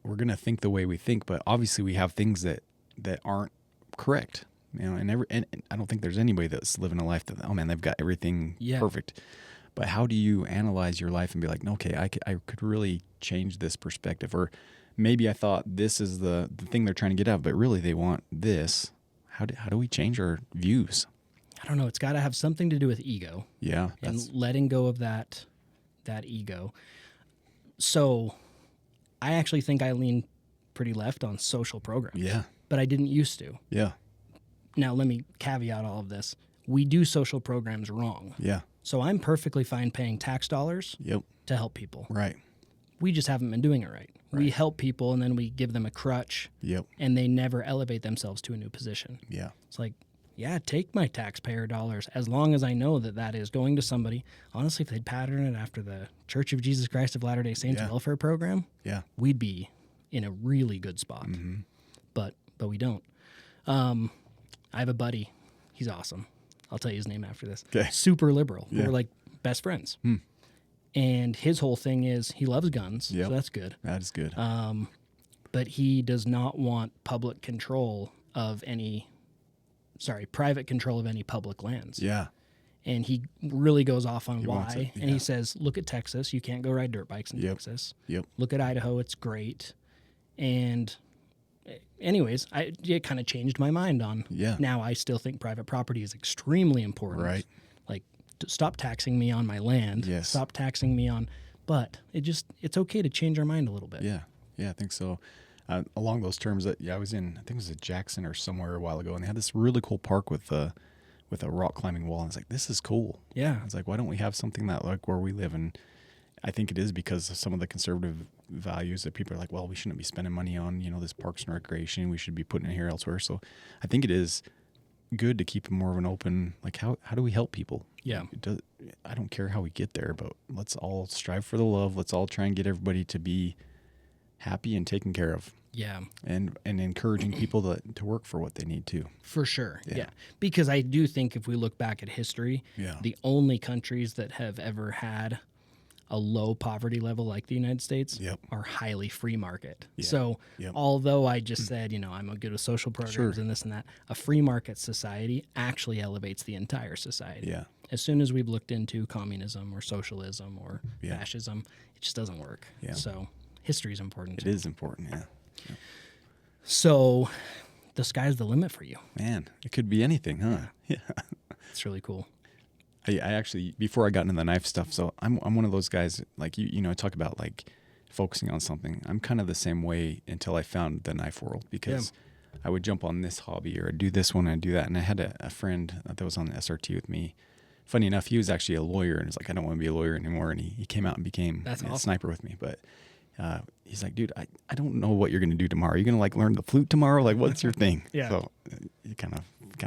we're going to think the way we think, but obviously we have things that aren't correct, and I don't think there's anybody that's living a life that, oh man, they've got everything perfect. But how do you analyze your life and be like, okay, I could really change this perspective? Or maybe I thought this is the thing they're trying to get at, but really they want this. How do we change our views? I don't know. It's got to have something to do with ego. Yeah. And letting go of that ego. So I actually think I lean pretty left on social programs. Yeah. But I didn't used to. Yeah. Now, let me caveat all of this. We do social programs wrong. Yeah. So I'm perfectly fine paying tax dollars Yep. to help people. Right. We just haven't been doing it right. We help people and then we give them a crutch. Yep. And they never elevate themselves to a new position. Yeah. It's like, yeah, take my taxpayer dollars as long as I know that that is going to somebody. Honestly, if they'd pattern it after the Church of Jesus Christ of Latter-day Saints welfare program, we'd be in a really good spot. Mm-hmm. But we don't. I have a buddy. He's awesome. I'll tell you his name after this. Okay. Super liberal. Yeah. We're like best friends. Hmm. And his whole thing is he loves guns, Yep. so that's good. That is good. But he does not want private control of any public lands. Yeah. And he really goes off on wants why. it, And he says, look at Texas. You can't go ride dirt bikes in Texas. Yep. Look at Idaho. It's great. And anyways, it kind of changed my mind on now I still think private property is extremely important. Right. Like, stop taxing me on my land. Yes. Stop taxing me on. But it's okay to change our mind a little bit. Yeah. Yeah, I think so. Along those terms, I was in, I think it was Jackson or somewhere a while ago, and they had this really cool park with a rock climbing wall. And it's like, this is cool. Yeah. It's like, why don't we have something that like where we live? And I think it is because of some of the conservative values that people are like, well, we shouldn't be spending money on, this parks and recreation. We should be putting it here elsewhere. So I think it is good to keep more of an open, like how do we help people? Yeah. I don't care how we get there, but let's all strive for the love. Let's all try and get everybody to be happy and taken care of. Yeah. And encouraging people to work for what they need to. For sure. Yeah. Yeah. Because I do think if we look back at history, Yeah. the only countries that have ever had a low poverty level like the United States are highly free market. Yeah. So although I just said, I'm good with social programs and this and that, a free market society actually elevates the entire society. Yeah. As soon as we've looked into communism or socialism or fascism, it just doesn't work. Yeah. So history is important. It is important, yeah. So the sky's the limit for you. Man, it could be anything, huh? Yeah. It's really cool. I actually, before I got into the knife stuff, so I'm one of those guys, like, talk about, like, focusing on something. I'm kind of the same way until I found the knife world, because I would jump on this hobby or do this one and do that. And I had a friend that was on the SRT with me. Funny enough, he was actually a lawyer, and he's like, I don't want to be a lawyer anymore. And he came out and became a sniper with me. But he's like, dude, I don't know what you're going to do tomorrow. Are you going to, like, learn the flute tomorrow? Like, what's your thing? Yeah. So it kind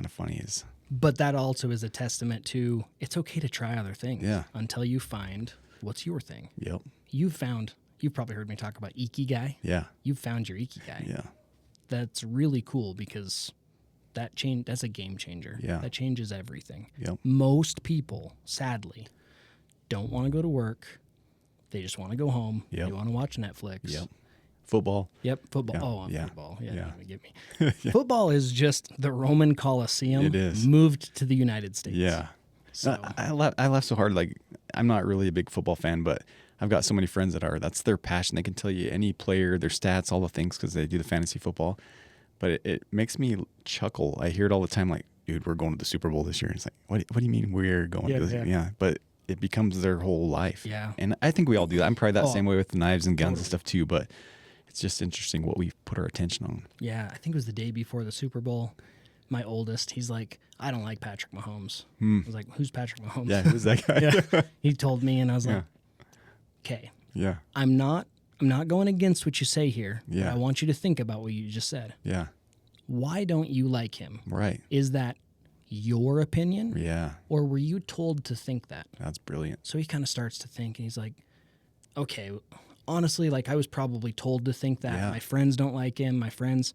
of funny is. But that also is a testament to it's okay to try other things until you find what's your thing. Yep. You've probably heard me talk about Ikigai. Yeah. You've found your Ikigai. Yeah. That's really cool because that's a game changer. Yeah. That changes everything. Yep. Most people, sadly, don't want to go to work. They just want to go home. Yep. They want to watch Netflix. Yep. Football. Yep, football. Yeah. Oh, Yeah. football. Yeah, Yeah. don't even get me. Football is just the Roman Colosseum It is. moved to the United States. Yeah. So I laugh so hard. Like, I'm not really a big football fan, but I've got so many friends that are. That's their passion. They can tell you any player, their stats, all the things, because they do the fantasy football. But it makes me chuckle. I hear it all the time, like, dude, we're going to the Super Bowl this year. And it's like, what do you mean we're going to this? Yeah. But it becomes their whole life. Yeah. And I think we all do that. I'm probably that same way with the knives and guns and stuff too, but it's just interesting what we put our attention on. Yeah, I think it was the day before the Super Bowl. My oldest, he's like, I don't like Patrick Mahomes. I was like, who's Patrick Mahomes? Yeah, who's that guy? He told me, and I was like, okay. Yeah. I'm not going against what you say here. Yeah. But I want you to think about what you just said. Yeah. Why don't you like him? Right. Is that your opinion? Yeah. Or were you told to think that? That's brilliant. So he kind of starts to think, and he's like, okay, honestly, like I was probably told to think that. Yeah. My friends don't like him. He's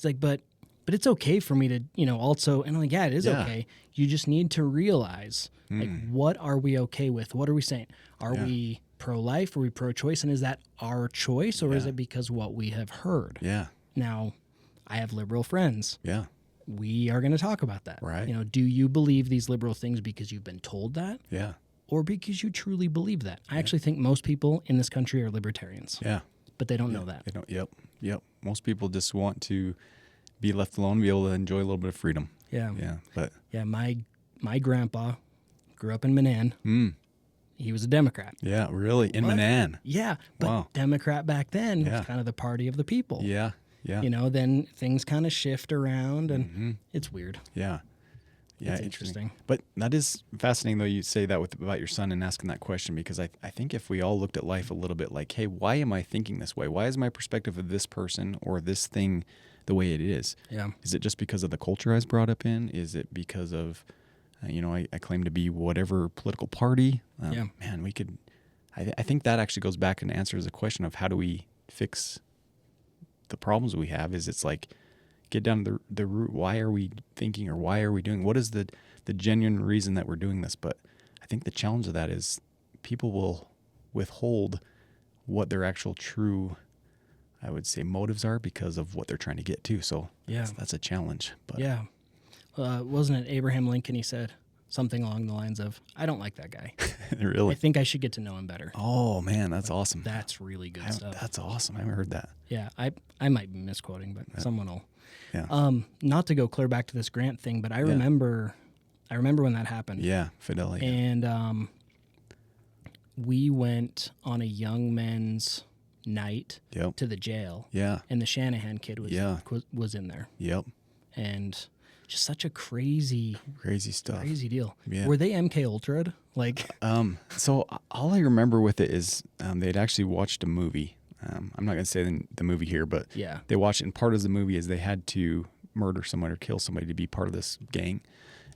like, but it's okay for me to, also, and I'm like, yeah, it is okay. You just need to realize, like, what are we okay with? What are we saying? Are we pro-life? Are we pro-choice? And is that our choice, or is it because what we have heard? Yeah. Now, I have liberal friends. Yeah. We are going to talk about that. Right. Do you believe these liberal things because you've been told that? Yeah. or because you truly believe that. I actually think most people in this country are libertarians. Yeah. But they don't know that. They don't. Yep. Most people just want to be left alone, be able to enjoy a little bit of freedom. Yeah. Yeah. But yeah, my grandpa grew up in Manan. He was a Democrat. Yeah, really? In Manan? Yeah. But Democrat back then was kind of the party of the people. Yeah. Yeah. You know, then things kind of shift around and it's weird. Yeah. Yeah, it's interesting. But that is fascinating, though, you say that about your son and asking that question, because I think if we all looked at life a little bit like, hey, why am I thinking this way? Why is my perspective of this person or this thing the way it is? Yeah. Is it just because of the culture I was brought up in? Is it because of, I claim to be whatever political party? Man, we could, I think that actually goes back and answers the question of how do we fix the problems we have. It's like, get down to the root. Why are we thinking, or why are we doing? What is the genuine reason that we're doing this? But I think the challenge of that is people will withhold what their actual true, I would say, motives are because of what they're trying to get to. So that's a challenge. But yeah. Wasn't it Abraham Lincoln? He said something along the lines of, I don't like that guy. Really? I think I should get to know him better. Oh, man, that's awesome. That's really good stuff. That's awesome. I haven't heard that. Yeah, I might be misquoting, but someone will. Yeah. Not to go clear back to this grant thing, but I remember when that happened. Yeah, Fidelity. And we went on a young men's night to the jail. Yeah. And the Shanahan kid was in there. Yep. And just such a crazy stuff. Crazy deal. Yeah. Were they MK Ultra'd? Like so all I remember with it is they'd actually watched a movie. I'm not going to say the movie here, but they watched it, and part of the movie is they had to murder someone or kill somebody to be part of this gang.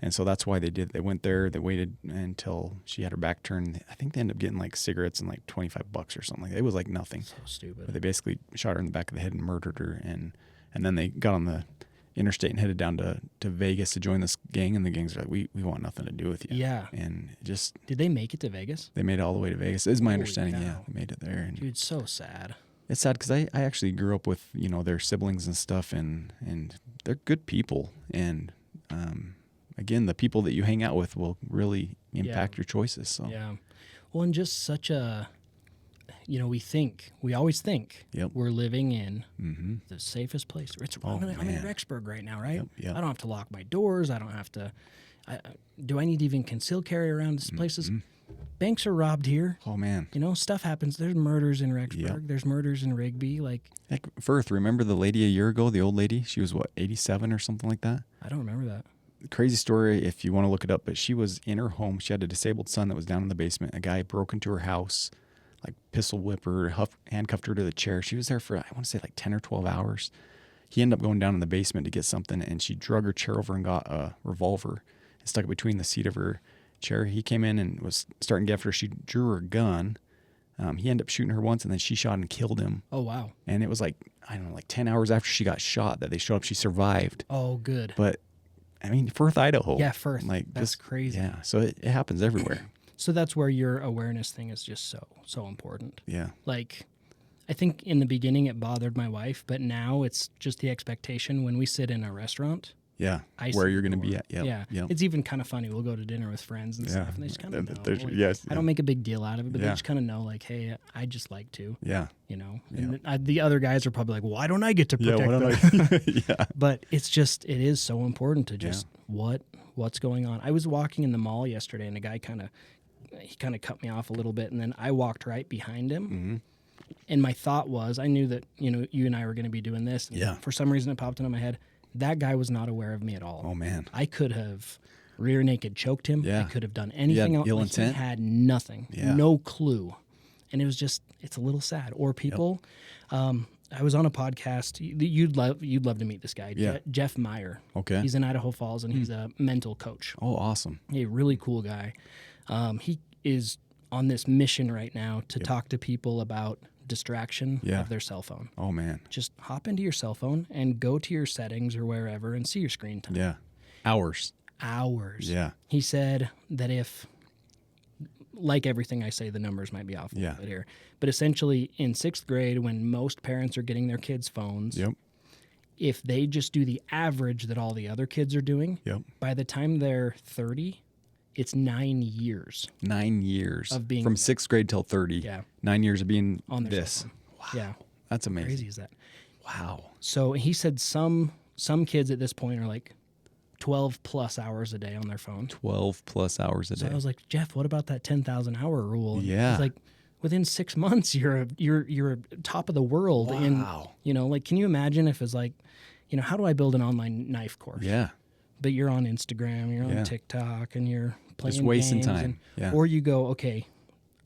And so that's why they did. They went there, they waited until she had her back turned. I think they ended up getting like cigarettes and like $25 or something like that. It was like nothing. So stupid. But they basically shot her in the back of the head and murdered her. And then they got on the interstate and headed down to Vegas to join this gang. And the gangs are like, we want nothing to do with you. Yeah. And just... Did they make it to Vegas? They made it all the way to Vegas. Is my Holy understanding. cow. Yeah, they made it there. And dude, so sad. It's sad because I actually grew up with, their siblings and stuff, and they're good people. And again, the people that you hang out with will really impact your choices. So yeah. Well, and just such a, we always think we're living in the safest place. I'm in Rexburg right now, right? Yep. I don't have to lock my doors. I don't have to, do I need to even conceal carry around these places? Banks are robbed here. Oh, man. Stuff happens. There's murders in Rexburg. There's murders in Rigby. Heck, Firth, remember the lady a year ago, the old lady? She was, 87 or something like that? I don't remember that. Crazy story if you want to look it up, but she was in her home. She had a disabled son that was down in the basement. A guy broke into her house, pistol whipped her, handcuffed her to the chair. She was there for, I want to say 10 or 12 hours. He ended up going down in the basement to get something, and she drug her chair over and got a revolver and stuck it between the seat of her chair. He came in and was starting to get after her. She drew her gun. He ended up shooting her once, and then she shot and killed him. Oh, wow. And it was 10 hours after she got shot that they showed up. She survived. Oh, good. But Firth, Idaho. Yeah, Firth. That's crazy. Yeah, so it happens everywhere. So that's where your awareness thing is just so important. Yeah. I think in the beginning it bothered my wife, but now it's just the expectation when we sit in a restaurant. Yeah, where you're going to be at. Yep. It's even kind of funny. We'll go to dinner with friends and stuff, and they just kind of know. Yes. I don't make a big deal out of it, but they just kind of know, hey, I just like to. Yeah. And the other guys are probably like, why don't I get to protect them? Yeah. But it is so important to just what's going on. I was walking in the mall yesterday, and a guy kind of cut me off a little bit, and then I walked right behind him. Mm-hmm. And my thought was, I knew that you and I were going to be doing this. And for some reason, it popped into my head. That guy was not aware of me at all. Oh, man. I could have rear naked choked him. Yeah. I could have done anything else. Ill intent? He had nothing. Yeah. No clue. And it was it's a little sad. Or people, I was on a podcast. You'd love to meet this guy, Jeff Meyer. Okay. He's in Idaho Falls, and he's a mental coach. Oh, awesome. A really cool guy. He is on this mission right now to talk to people about distraction of their cell phone. Oh, man. Just hop into your cell phone and go to your settings or wherever and see your screen time. Yeah. Hours. Yeah. He said that if, like everything I say, the numbers might be off a little bit here, but essentially in 6th grade, when most parents are getting their kids' phones, if they just do the average that all the other kids are doing, by the time they're 30, It's 9 years. 9 years of being from 6th grade till 30. Yeah. 9 years of being on their this. cell phone. Wow. Yeah. That's amazing. Crazy is that? Wow. So he said some kids at this point are like 12 plus hours a day on their phone. 12 plus hours a So day. I was like, Jeff, what about that 10,000 hour rule? And Yeah. he's like, within 6 months, you're top of the world. Wow. And, you know, like, can you imagine if it's like, you know, how do I build an online knife course? Yeah. But you're on Instagram, you're on Yeah. TikTok, and you're playing Just wasting games time. Yeah. Or you go, okay,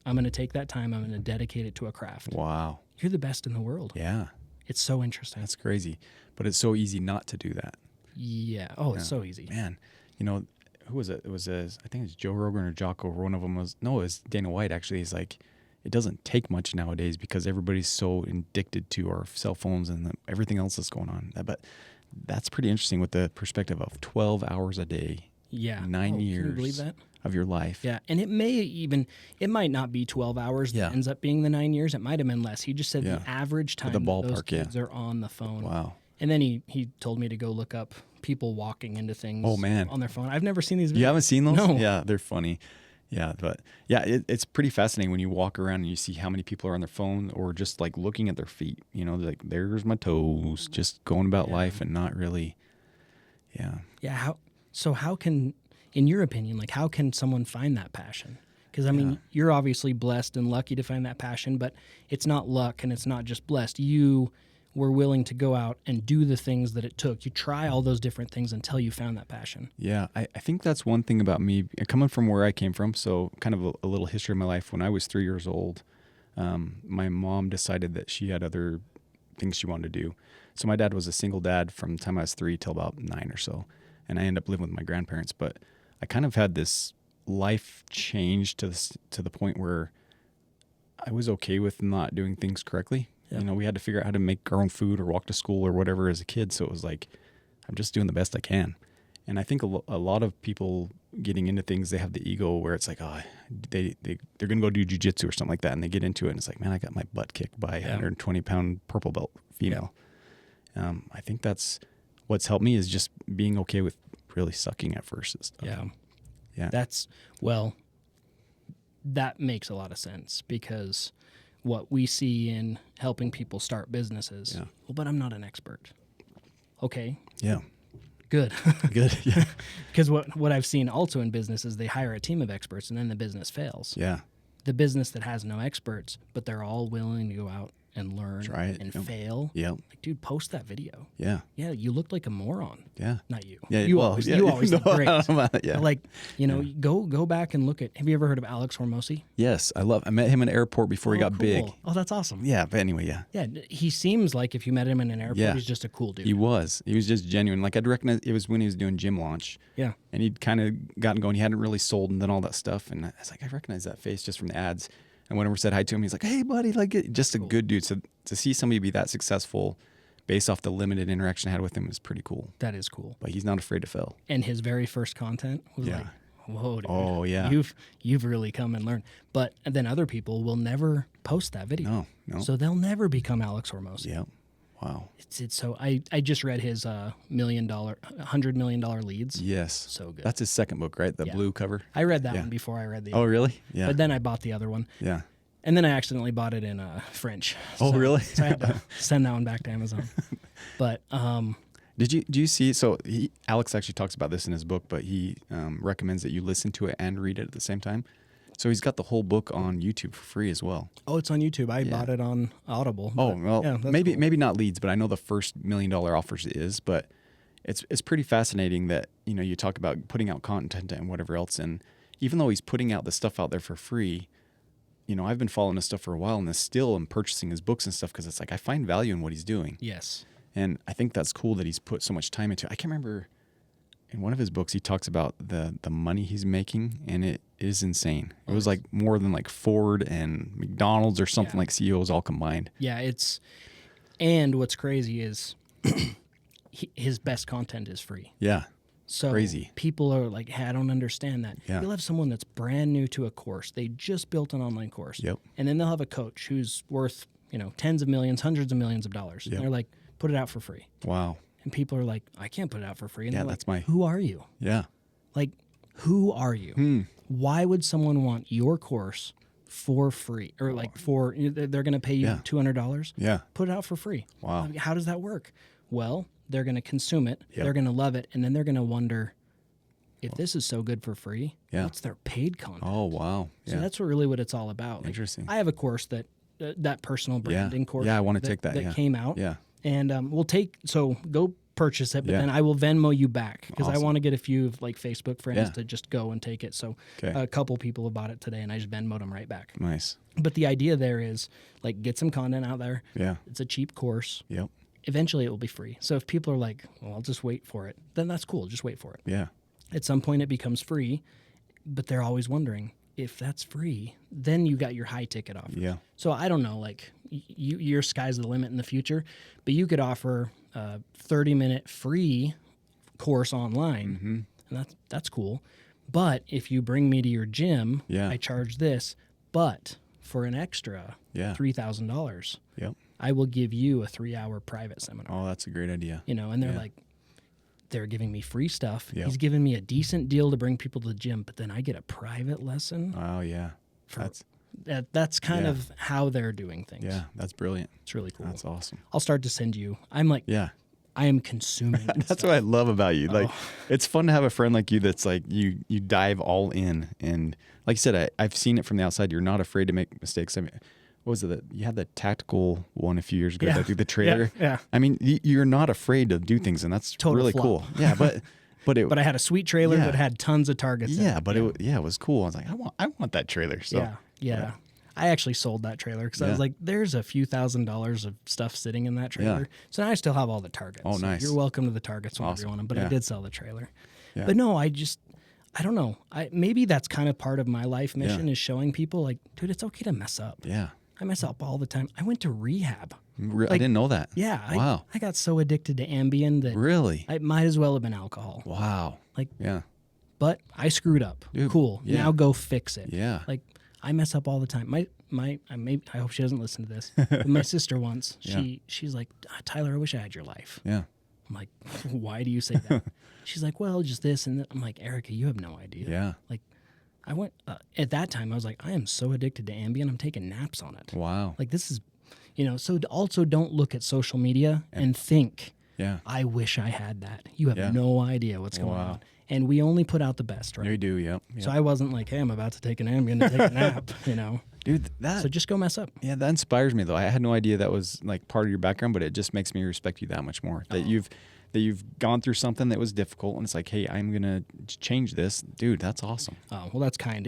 I'm going to take that time. I'm going to dedicate it to a craft. Wow. You're the best in the world. Yeah. It's so interesting. That's crazy. But it's so easy not to do that. Yeah. Oh, it's so easy. Man, you know, who was it? It was, I think it was Joe Rogan or Jocko. One of them was, no, it was Dana White actually. He's like, it doesn't take much nowadays because everybody's so addicted to our cell phones and everything else that's going on. But that's pretty interesting with the perspective of 12 hours a day. Yeah. 9 years Can you believe that? of your life. Yeah. And it might not be 12 hours that ends up being the 9 years. It might have been less. He just said the average time the ballpark, those kids are on the phone. Wow. And then he told me to go look up people walking into things on their phone. I've never seen these videos. You haven't seen those? No. Yeah, they're funny. Yeah, but yeah, it's pretty fascinating when you walk around and you see how many people are on their phone or just like looking at their feet. You know, like there's my toes, just going about life and not really. Yeah. Yeah. How can, in your opinion, like how can someone find that passion? Because I mean, you're obviously blessed and lucky to find that passion, but it's not luck and it's not just blessed. You were willing to go out and do the things that it took. You try all those different things until you found that passion. Yeah, I think that's one thing about me, coming from where I came from, so kind of a little history of my life. When I was 3 years old, my mom decided that she had other things she wanted to do. So my dad was a single dad from the time I was 3 till about 9 or so, and I ended up living with my grandparents. But I kind of had this life change to the point where I was okay with not doing things correctly. You know, we had to figure out how to make our own food or walk to school or whatever as a kid. So it was like, I'm just doing the best I can. And I think a lot of people getting into things, they have the ego where it's like, oh, they're going to go do jujitsu or something like that. And they get into it and it's like, man, I got my butt kicked by a 120-pound purple belt female. I think that's what's helped me is just being okay with really sucking at first and stuff. Yeah. That makes a lot of sense because what we see in helping people start businesses. Yeah. Well, but I'm not an expert. Okay. Yeah. Good. Good. Yeah. Because what I've seen also in business is they hire a team of experts and then the business fails. Yeah. The business that has no experts, but they're all willing to go out and learn and fail. Yeah. Like, dude, post that video. Yeah. Yeah, you looked like a moron. Yeah. Not you. Yeah. You always look great. Yeah. Like, go back and look at. Have you ever heard of Alex Hormozi? Yes, I met him in an airport before he got big. Oh, that's awesome. Yeah, but anyway, yeah. Yeah, he seems like if you met him in an airport, he's just a cool dude. He was just genuine. Like I'd recognize it was when he was doing Gym Launch. Yeah. And he'd kind of gotten going. He hadn't really sold and done all that stuff. And I was like, I recognize that face just from the ads. And whenever I said hi to him, he's like, hey, buddy, like just a good dude. So to see somebody be that successful based off the limited interaction I had with him is pretty cool. That is cool. But he's not afraid to fail. And his very first content was like, whoa, dude. Oh, yeah. You've really come and learned. But then other people will never post that video. No. So they'll never become Alex Hormozi. Yeah. Wow. It's so I just read his $100 million leads. Yes. So good. That's his second book, right? The blue cover. I read that one before I read the other. Oh, really? Yeah. But then I bought the other one. Yeah. And then I accidentally bought it in French. Oh, really? So I had to send that one back to Amazon. But do you see? So Alex actually talks about this in his book, but he recommends that you listen to it and read it at the same time. So he's got the whole book on YouTube for free as well. Oh, it's on YouTube. I bought it on Audible. Oh, well, maybe not leads, but I know the first $1 million offers is. But it's pretty fascinating that you talk about putting out content and whatever else, and even though he's putting out the stuff out there for free, I've been following his stuff for a while, and still am purchasing his books and stuff because it's like I find value in what he's doing. Yes, and I think that's cool that he's put so much time into it. I can't remember. In one of his books, he talks about the money he's making, and it is insane. It was like more than like Ford and McDonald's or something like CEOs all combined. Yeah, and what's crazy is his best content is free. Yeah, so crazy. People are like, hey, I don't understand that. Yeah. You'll have someone that's brand new to a course. They just built an online course. Yep. And then they'll have a coach who's worth, tens of millions, hundreds of millions of dollars. Yep. And they're like, put it out for free. Wow. And people are like, I can't put it out for free. And yeah, they're that's like, who are you? Yeah. Like, Who are you? Why would someone want your course for free, or like they're going to pay you $200? Yeah. Put it out for free. Wow. I mean, how does that work? Well, they're going to consume it. Yep. They're going to love it. And then they're going to wonder, if this is so good for free, what's their paid content? Oh, wow. So that's what it's all about. Like, Interesting. I have a course that personal branding course. Yeah, I want to take that. That came out. Yeah. And go purchase it, but then I will Venmo you back, because I want to get a few of like Facebook friends to just go and take it. So a couple people have bought it today, and I just Venmo'd them right back. Nice. But the idea there is like, get some content out there. Yeah. It's a cheap course. Yep. Eventually it will be free. So if people are like, well, I'll just wait for it, then that's cool. Just wait for it. Yeah. At some point it becomes free, but they're always wondering, if that's free, then you got your high ticket offer. Yeah. So I don't know, like your sky's the limit in the future, but you could offer a 30-minute free course online, and that's cool. But if you bring me to your gym, I charge this, but for an extra $3,000, I will give you a 3-hour private seminar. Oh, that's a great idea. And they're like, they're giving me free stuff. Yep. He's giving me a decent deal to bring people to the gym, but then I get a private lesson. Oh, yeah. That's kind of how they're doing things. Yeah, that's brilliant. It's really cool. That's awesome. I'll start to send you. I'm like, I am consuming. That's what I love about you. Like, it's fun to have a friend like you that's like, you dive all in. And like you said, I've seen it from the outside. You're not afraid to make mistakes. I mean, what was it? You had the tactical one a few years ago, that do the trailer. Yeah. I mean, you're not afraid to do things, and that's Total really flop. cool. Yeah, but I had a sweet trailer that had tons of targets. Yeah, but it was cool. I was like, I want that trailer. So yeah. I actually sold that trailer because I was like, there's a few $1,000s of stuff sitting in that trailer. Yeah. So now I still have all the targets. Oh, nice. You're welcome to the targets whenever you want them, but I did sell the trailer. Yeah. But no, I don't know. Maybe that's kind of part of my life mission is showing people like, dude, it's okay to mess up. Yeah. I mess up all the time. I went to rehab. I didn't know that. Yeah. Wow. I got so addicted to Ambien that really, it might as well have been alcohol. Wow. Like, yeah. But I screwed up. Dude, cool. yeah. Now go fix it. Yeah. Like, I mess up all the time. I hope she doesn't listen to this. But my sister once, she's like, Tyler, I wish I had your life. Yeah. I'm like, why do you say that? She's like, well, just this and that. I'm like, Erica, you have no idea. Yeah. Like, I went at that time. I was like, I am so addicted to Ambien. I'm taking naps on it. Wow. Like, this is, So also don't look at social media and think, I wish I had that. You have no idea what's going on. And we only put out the best, right? We do. Yep. So I wasn't like, hey, I'm about to take an Ambien to take a nap. Dude, So just go mess up. Yeah, that inspires me though. I had no idea that was like part of your background, but it just makes me respect you that much more. That you've gone through something that was difficult, and it's like, hey, I'm gonna change this, dude. That's awesome. Oh well, that's kind.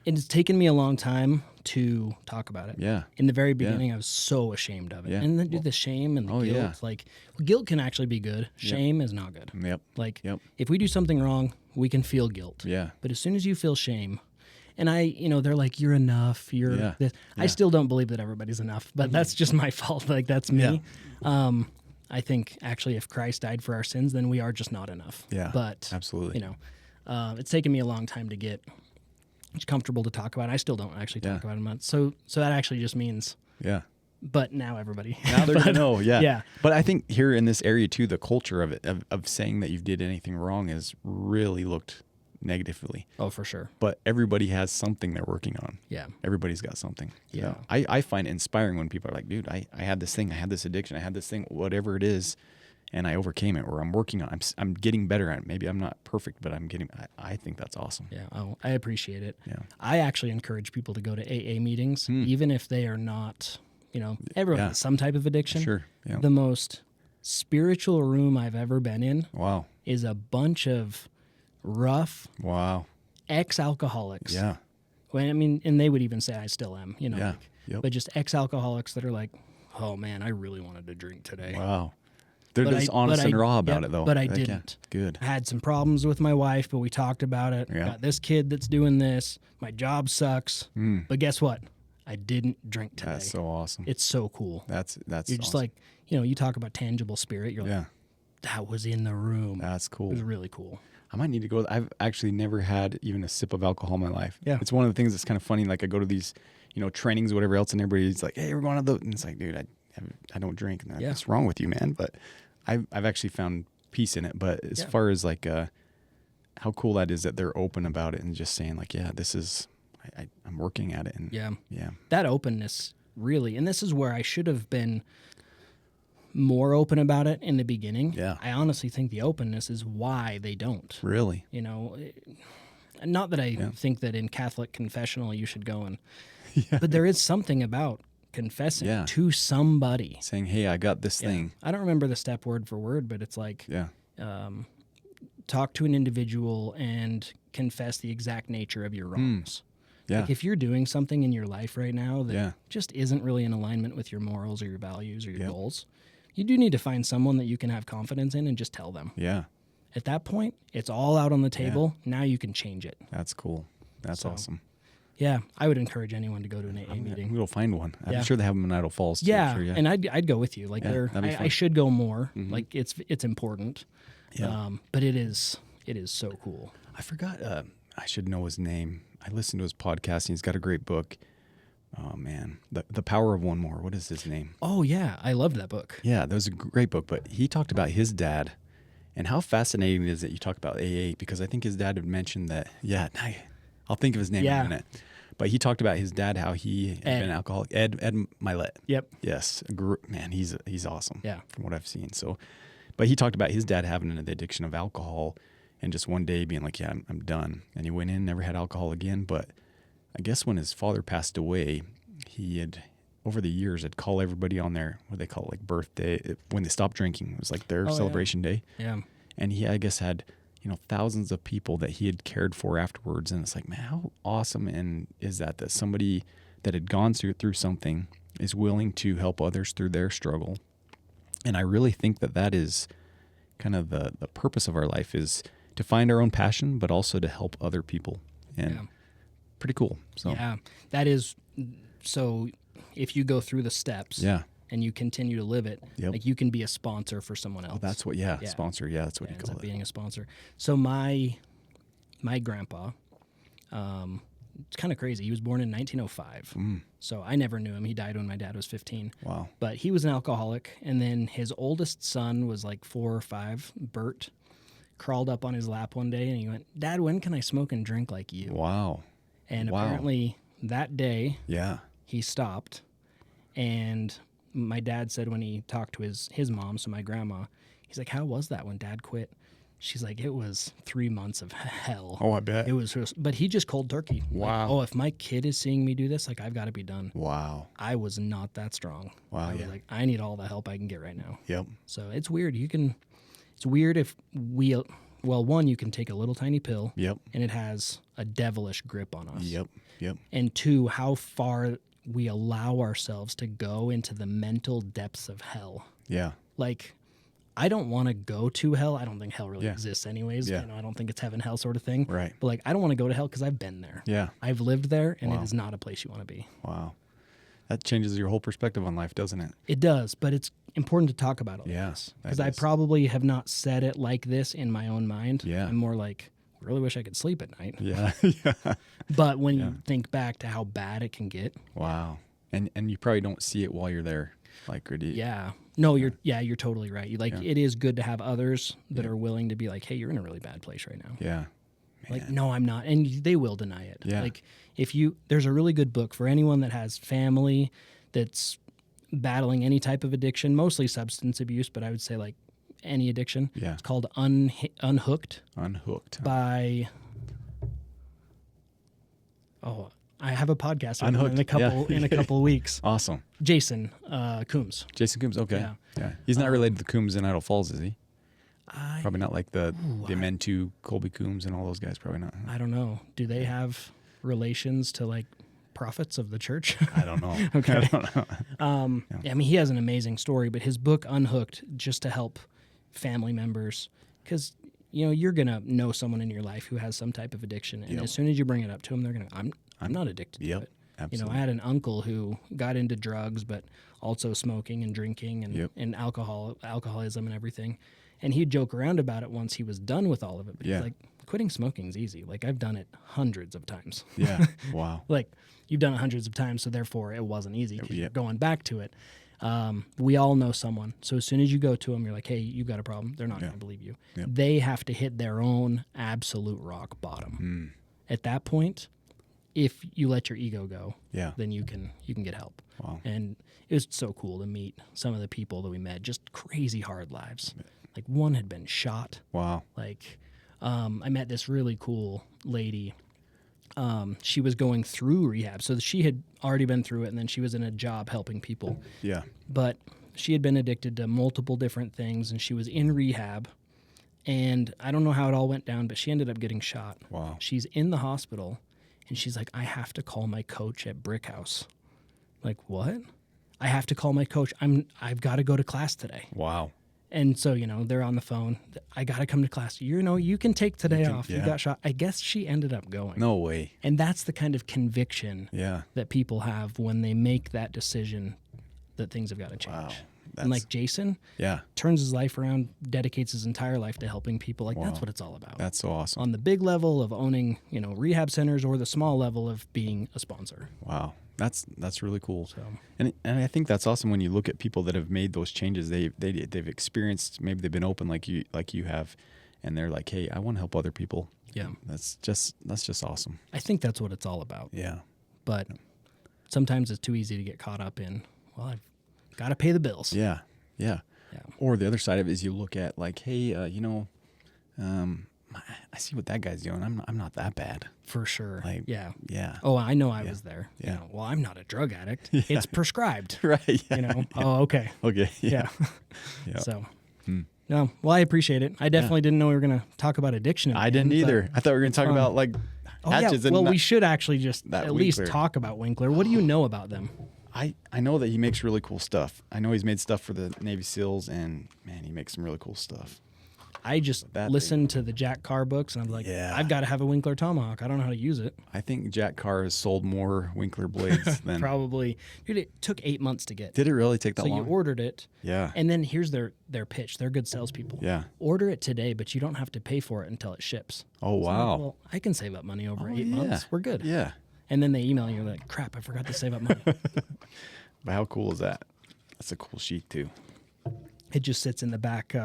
It's taken me a long time to talk about it. Yeah. In the very beginning, I was so ashamed of it, and then the shame and the guilt. Like, guilt can actually be good. Shame is not good. Yep. Like, if we do something wrong, we can feel guilt. Yeah. But as soon as you feel shame, and they're like, you're enough. You're this. Yeah. I still don't believe that everybody's enough, but that's just my fault. Like, that's me. Yeah. I think actually, if Christ died for our sins, then we are just not enough. Yeah. But absolutely. It's taken me a long time to get comfortable to talk about it. I still don't actually talk about it much. So that actually just means but now everybody. Now they're gonna know. Yeah. Yeah. But I think here in this area too, the culture of it of saying that you did anything wrong is really looked negatively. Oh, for sure. But everybody has something they're working on. Yeah. Everybody's got something. Yeah. So I find it inspiring when people are like, dude, I had this thing, I had this addiction, I had this thing, whatever it is, and I overcame it, or I'm working on it. I'm getting better at it. Maybe I'm not perfect, but I think that's awesome. Yeah. Oh, I appreciate it. Yeah. I actually encourage people to go to AA meetings, even if they are not, everyone has some type of addiction. Sure. Yeah. The most spiritual room I've ever been in is a bunch of rough ex-alcoholics. Yeah. And they would even say I still am, Yeah. but just ex-alcoholics that are like, oh man, I really wanted to drink today. Wow. They're just honest and raw about it though. But I didn't. Good. I had some problems with my wife, but we talked about it. Yeah. Got this kid that's doing this. My job sucks. But guess what? I didn't drink today. That's so awesome. It's so cool. That's You're just like, you talk about tangible spirit. You're like, that was in the room. That's cool. It was really cool. I might need to go. I've actually never had even a sip of alcohol in my life. Yeah. It's one of the things that's kind of funny. Like I go to these, trainings or whatever else, and everybody's like, hey, we're going to those. And it's like, dude, I don't drink. And what's wrong with you, man? But I've actually found peace in it. But as far as like, how cool that is that they're open about it and just saying like, yeah, this is, I'm working at it. And yeah, that openness really, and this is where I should have been more open about it in the beginning. Yeah. I honestly think the openness is why they don't. Really? You know, not that I think that in Catholic confessional you should go and, but there is something about confessing to somebody. Saying, hey, I got this thing. I don't remember the step word for word, but it's like, talk to an individual and confess the exact nature of your wrongs. Yeah. Like if you're doing something in your life right now that just isn't really in alignment with your morals or your values or your goals, you do need to find someone that you can have confidence in and just tell them. Yeah. At that point, it's all out on the table. Now you can change it. That's cool. That's awesome. Yeah, I would encourage anyone to go to an AA meeting. We'll find one. I'm sure they have them in Idle Falls too. Yeah, Sure, and I'd go with you. Like I should go more. Like it's important. Yeah. But it is so cool. I forgot. I should know his name. I listened to his podcast, and he's got a great book. Oh man, the Power of One More. What is his name? Oh yeah, I loved that book. Yeah, that was a great book. But he talked about his dad, and how fascinating it is that you talk about AA, because I think his dad had mentioned that. Yeah, I'll think of his name in a minute. But he talked about his dad, how he had been an alcoholic. Ed Milet. Yep. Yes, man, he's awesome. Yeah. From what I've seen. So, but he talked about his dad having the addiction of alcohol. And just one day being like, yeah, I'm done. And he went in, never had alcohol again. But I guess when his father passed away, he had, over the years, had called everybody on their, what they call it, like birthday, when they stopped drinking. It was like their celebration day. Yeah. And he, I guess, had, thousands of people that he had cared for afterwards. And it's like, man, how awesome and is that somebody that had gone through something is willing to help others through their struggle. And I really think that is kind of the purpose of our life, is to find our own passion, but also to help other people. And pretty cool. So that is. So if you go through the steps and you continue to live it, like you can be a sponsor for someone else. Well, that's what, sponsor. Yeah, that's what you call it. Being a sponsor. So my grandpa, it's kind of crazy. He was born in 1905. So I never knew him. He died when my dad was 15. Wow. But he was an alcoholic. And then his oldest son was like 4 or 5, Bert, crawled up on his lap one day and he went, "Dad, when can I smoke and drink like you?" Wow. And apparently that day he stopped. And my dad said when he talked to his mom, so my grandma, he's like, "How was that when Dad quit?" She's like, "It was 3 months of hell." Oh, I bet. It was, but he just cold turkey. Wow. Like, if my kid is seeing me do this, like I've got to be done. Wow. I was not that strong. Wow. I was like, I need all the help I can get right now. Yep. So it's weird. It's weird if one, you can take a little tiny pill. Yep. And it has a devilish grip on us. Yep. And 2, how far we allow ourselves to go into the mental depths of hell. Yeah. Like, I don't want to go to hell. I don't think hell really exists anyways. Yeah. I don't think it's heaven, hell sort of thing. Right. But like, I don't want to go to hell because I've been there. Yeah. I've lived there, and it is not a place you want to be. Wow. That changes your whole perspective on life, doesn't it? It does, but it's important to talk about it. Yes. Because I probably have not said it like this in my own mind. Yeah. I'm more like, I really wish I could sleep at night. Yeah. But when you think back to how bad it can get. Wow. And you probably don't see it while you're there. Like, or do you? Yeah. No, you're totally right. It is good to have others that are willing to be like, hey, you're in a really bad place right now. Yeah. Man. Like, no, I'm not. And they will deny it. Yeah. Like, there's a really good book for anyone that has family that's battling any type of addiction, mostly substance abuse, but I would say like any addiction. Yeah. It's called Unhooked. Unhooked. By, I have a podcast with him Unhooked. in a couple of weeks. Awesome. Jason Coombs. Jason Coombs. Okay. Yeah. He's not related to the Coombs in Idle Falls, is he? Probably not like the men to Colby Coombs and all those guys. Probably not. I don't know. Do they have relations to like prophets of the church? I don't know. Okay. I don't know. I mean, he has an amazing story, but his book Unhooked, just to help family members, because you're gonna know someone in your life who has some type of addiction, and as soon as you bring it up to them, they're gonna, I'm not addicted to it. Absolutely. I had an uncle who got into drugs, but also smoking and drinking and alcoholism and everything. And he'd joke around about it once he was done with all of it. But he's like, quitting smoking's easy. Like, I've done it hundreds of times. Yeah. Wow. Like, you've done it hundreds of times, so therefore it wasn't easy. You're going back to it. We all know someone. So as soon as you go to them, you're like, hey, you got a problem. They're not going to believe you. Yep. They have to hit their own absolute rock bottom. At that point, if you let your ego go, then you can get help. Wow. And it was so cool to meet some of the people that we met, just crazy hard lives. Like one had been shot. Wow. Like I met this really cool lady. She was going through rehab. So she had already been through it, and then she was in a job helping people. Yeah. But she had been addicted to multiple different things, and she was in rehab. And I don't know how it all went down, but she ended up getting shot. Wow. She's in the hospital, and she's like, I have to call my coach at Brick House. Like, what? I have to call my coach. I've got to go to class today. Wow. And so, they're on the phone. I got to come to class. You can take today off. You got shot. I guess she ended up going. No way. And that's the kind of conviction Yeah. that people have when they make that decision that things have got to change. Wow. And like Jason turns his life around, dedicates his entire life to helping people. Like that's what it's all about. That's so awesome. On the big level of owning, rehab centers, or the small level of being a sponsor. Wow. That's really cool. So. And I think that's awesome when you look at people that have made those changes. They've experienced, maybe they've been open like you have, and they're like, hey, I want to help other people. Yeah. That's just awesome. I think that's what it's all about. Yeah. But sometimes it's too easy to get caught up in, well, I've got to pay the bills. Yeah. Yeah. Yeah. Or the other side of it is you look at like, hey, I see what that guy's doing. I'm not that bad. For sure. Like, yeah. Yeah. Oh, I know I was there. Yeah. Well, I'm not a drug addict. It's prescribed. Right. Yeah. Yeah. Oh, okay. Okay. Yeah. Yeah. So, no. Well, I appreciate it. I definitely didn't know we were going to talk about addiction. I didn't either. I thought we were going to talk about like hatches. Well, and we should actually just at least Winkler. talk about Winkler. What do you know about them? I know that he makes really cool stuff. I know he's made stuff for the Navy SEALs, and man, he makes some really cool stuff. I just listened to the Jack Carr books, and I'm like, I've got to have a Winkler Tomahawk. I don't know how to use it. I think Jack Carr has sold more Winkler blades than Probably. Dude, it took 8 months to get. Did it really take that long? So you ordered it. Yeah. And then here's their pitch. They're good salespeople. Yeah. Order it today, but you don't have to pay for it until it ships. Oh, So I'm wow. like, well, I can save up money over 8 yeah. months. We're good. Yeah. And then they email you like, crap, I forgot to save up money. But how cool is that? That's a cool sheet too. It just sits in the back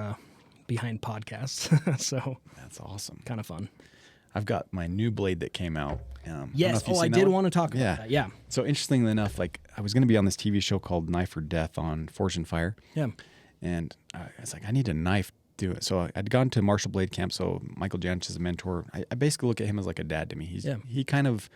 behind podcasts. So That's awesome. kind of fun. I've got my new blade that came out. Yes. I did want to talk about that. Yeah. So interestingly enough, like I was going to be on this TV show called Knife or Death on Forge and Fire. Yeah. And I was like, I need a knife to do it. So I'd gone to Marshall Blade Camp. So Michael Janich is a mentor. I basically look at him as like a dad to me. He kind of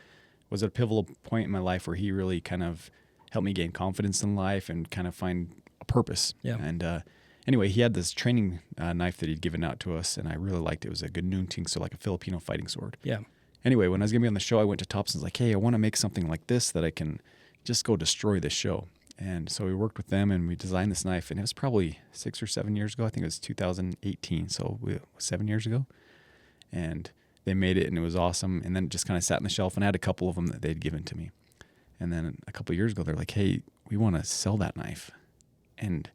was at a pivotal point in my life where he really kind of helped me gain confidence in life and kind of find a purpose. Yeah. And anyway, he had this training knife that he'd given out to us, and I really liked it. It was a Gununting, so like a Filipino fighting sword. Yeah. Anyway, when I was going to be on the show, I went to Thompson's like, hey, I want to make something like this that I can just go destroy this show. And so we worked with them, and we designed this knife, and it was probably 6 or 7 years ago. I think it was 2018, so 7 years ago. And they made it, and it was awesome. And then it just kind of sat on the shelf, and I had a couple of them that they'd given to me. And then a couple of years ago, they're like, hey, we want to sell that knife. And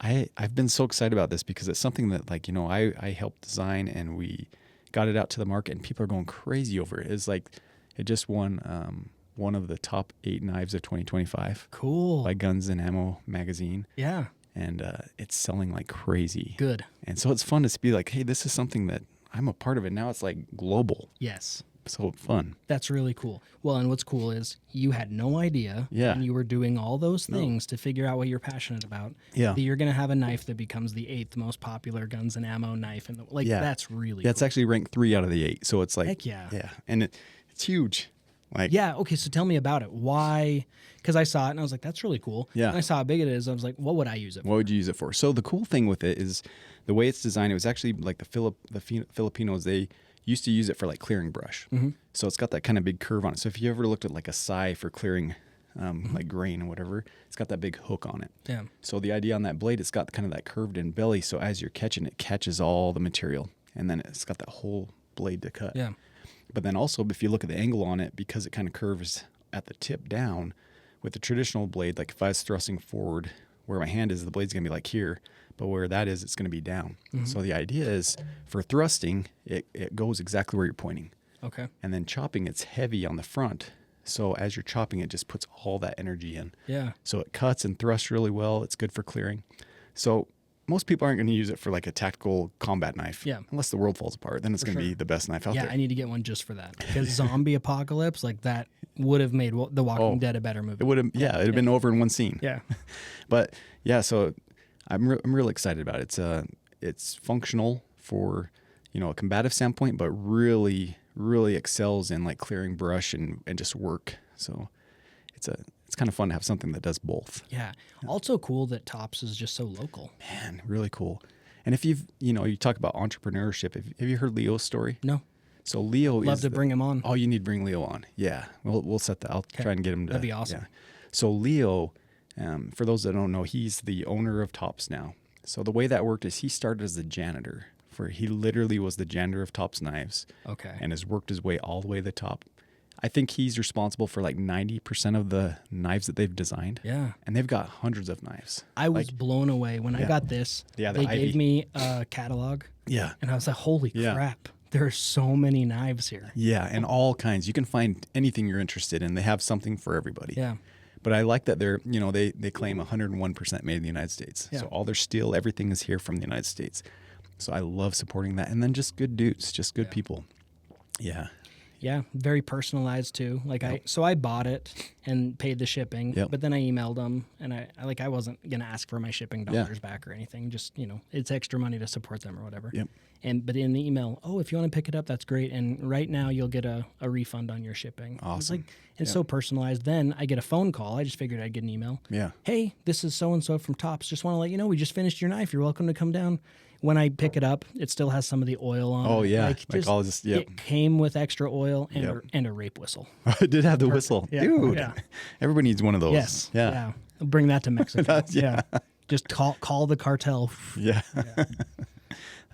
I've been so excited about this because it's something that, like, I helped design, and we got it out to the market, and people are going crazy over it. It's like it just won one of the top 8 knives of 2025. Cool. By Guns and Ammo magazine. Yeah. And it's selling like crazy. Good. And so it's fun to be like, hey, this is something that I'm a part of it. Now it's like global. Yes. So fun. That's really cool. Well, and what's cool is you had no idea, Yeah. and you were doing all those things to figure out what you're passionate about. Yeah. That you're going to have a knife that becomes the 8th most popular guns and ammo knife, and that's really Yeah, it's cool. actually ranked 3 out of the 8. So it's like, Heck yeah. Yeah. And it's huge. Like, Yeah. Okay. So tell me about it. Why? Because I saw it and I was like, that's really cool. Yeah. And I saw how big it is. I was like, what would I use it for? What would you use it for? So the cool thing with it is the way it's designed. It was actually like the Filipinos, they used to use it for like clearing brush. Mm-hmm. So it's got that kind of big curve on it. So if you ever looked at like a sai for clearing like grain or whatever, it's got that big hook on it. Yeah. So the idea on that blade, it's got kind of that curved in belly. So as you're catching, it catches all the material, and then it's got that whole blade to cut. Yeah. But then also, if you look at the angle on it, because it kind of curves at the tip down, with the traditional blade, like if I was thrusting forward, where my hand is, the blade's going to be like here, but where that is, it's going to be down. Mm-hmm. So the idea is for thrusting, it goes exactly where you're pointing. Okay. And then chopping, it's heavy on the front. So as you're chopping, it just puts all that energy in. Yeah. So it cuts and thrusts really well. It's good for clearing. So most people aren't going to use it for like a tactical combat knife. Yeah. Unless the world falls apart, then it's going to be the best knife out there. Yeah, I need to get one just for that. Because zombie apocalypse, like that would have made The Walking Dead a better movie. It would have, it'd have been over in one scene. Yeah. But yeah, so I'm really excited about it. It's functional for, a combative standpoint, but really excels in like clearing brush and just work. So it's kind of fun to have something that does both. Yeah. Also cool that Tops is just so local. Man, really cool. And if you talk about entrepreneurship, have you heard Leo's story? No. So Leo Love to bring him on. Oh, you need to bring Leo on. Yeah. We'll set that. I'll try and get him to. That'd be awesome. Yeah. So Leo, for those that don't know, he's the owner of Tops now. So the way that worked is he started as the janitor. He literally was the janitor of Tops Knives. Okay. And has worked his way all the way to the top. I think he's responsible for like 90% of the knives that they've designed. Yeah. And they've got hundreds of knives. I was blown away when I got this. Yeah, they gave me a catalog. Yeah. And I was like, holy crap. There are so many knives here. Yeah, and all kinds. You can find anything you're interested in. They have something for everybody. Yeah. But I like that they're, they claim 101% made in the United States. Yeah. So all their steel, everything is here from the United States. So I love supporting that. And then just good dudes, just good people. Yeah. Yeah, very personalized too. Like I bought it and paid the shipping, but then I emailed them and I wasn't gonna ask for my shipping dollars back or anything. Just it's extra money to support them or whatever. Yep. But in the email, if you want to pick it up, that's great. And right now you'll get a refund on your shipping. Awesome. It's so personalized. Then I get a phone call. I just figured I'd get an email. Yeah. Hey, this is so and so from Tops. Just want to let you know we just finished your knife. You're welcome to come down. When I pick it up, it still has some of the oil on it. Oh, yeah. It came with extra oil and a rape whistle. It did have the whistle. Yeah. Dude, yeah. Everybody needs one of those. Yes. Yeah. I'll bring that to Mexico. Yeah. Just call the cartel. Yeah.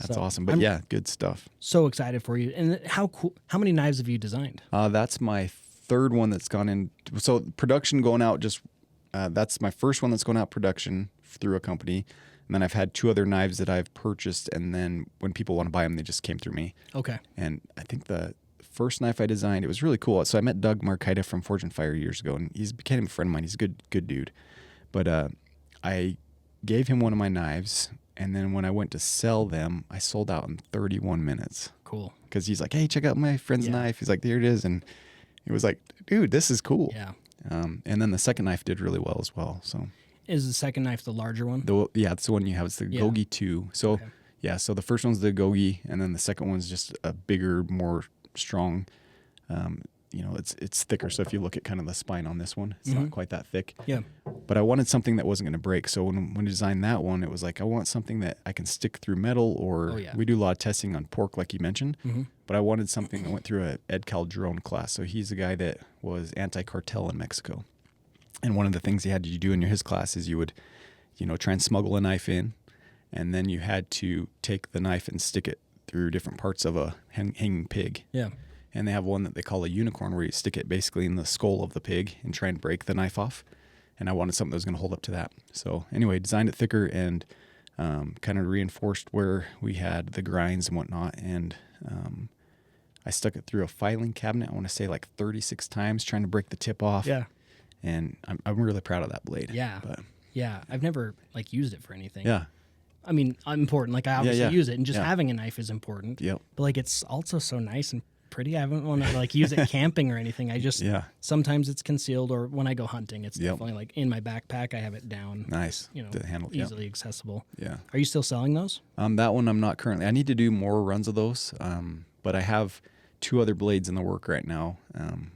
That's awesome. But good stuff. So excited for you. And how many knives have you designed? That's my third one that's gone in. So production going out that's my first one that's going out production through a company. And then I've had two other knives that I've purchased, and then when people want to buy them, they just came through me. Okay. And I think the first knife I designed, it was really cool. So I met Doug Markita from Forge and Fire years ago, and he's became a friend of mine. He's a good dude. But I gave him one of my knives, and then when I went to sell them, I sold out in 31 minutes. Cool. Because he's like, hey, check out my friend's knife. He's like, there it is. And it was like, dude, this is cool. Yeah. And then the second knife did really well as well. So. Is the second knife the larger one? That's the one you have. It's the Gogi 2. So, so the first one's the Gogi, and then the second one's just a bigger, more strong. It's thicker. So if you look at kind of the spine on this one, it's not quite that thick. Yeah. But I wanted something that wasn't going to break. So when I designed that one, it was like I want something that I can stick through metal, or we do a lot of testing on pork, like you mentioned. Mm-hmm. But I wanted something that went through a Ed Calderon class. So he's a guy that was anti-cartel in Mexico. And one of the things he had you do in his class is you would, try and smuggle a knife in, and then you had to take the knife and stick it through different parts of a hanging pig. Yeah. And they have one that they call a unicorn, where you stick it basically in the skull of the pig and try and break the knife off. And I wanted something that was going to hold up to that. So anyway, designed it thicker and kind of reinforced where we had the grinds and whatnot. And I stuck it through a filing cabinet, I want to say like 36 times, trying to break the tip off. Yeah. And I'm really proud of that blade. Yeah. But yeah. I've never used it for anything. yeah. I mean, important. Like I obviously use it, and just Yeah. having a knife is important. Yep. But it's also so nice and pretty. I haven't want to use it camping or anything. I just sometimes it's concealed, or when I go hunting, it's definitely in my backpack. I have it down. Nice. The handle. Easily accessible. Yeah. Are you still selling those? That one I'm not currently. I need to do more runs of those. But I have two other blades in the work right now.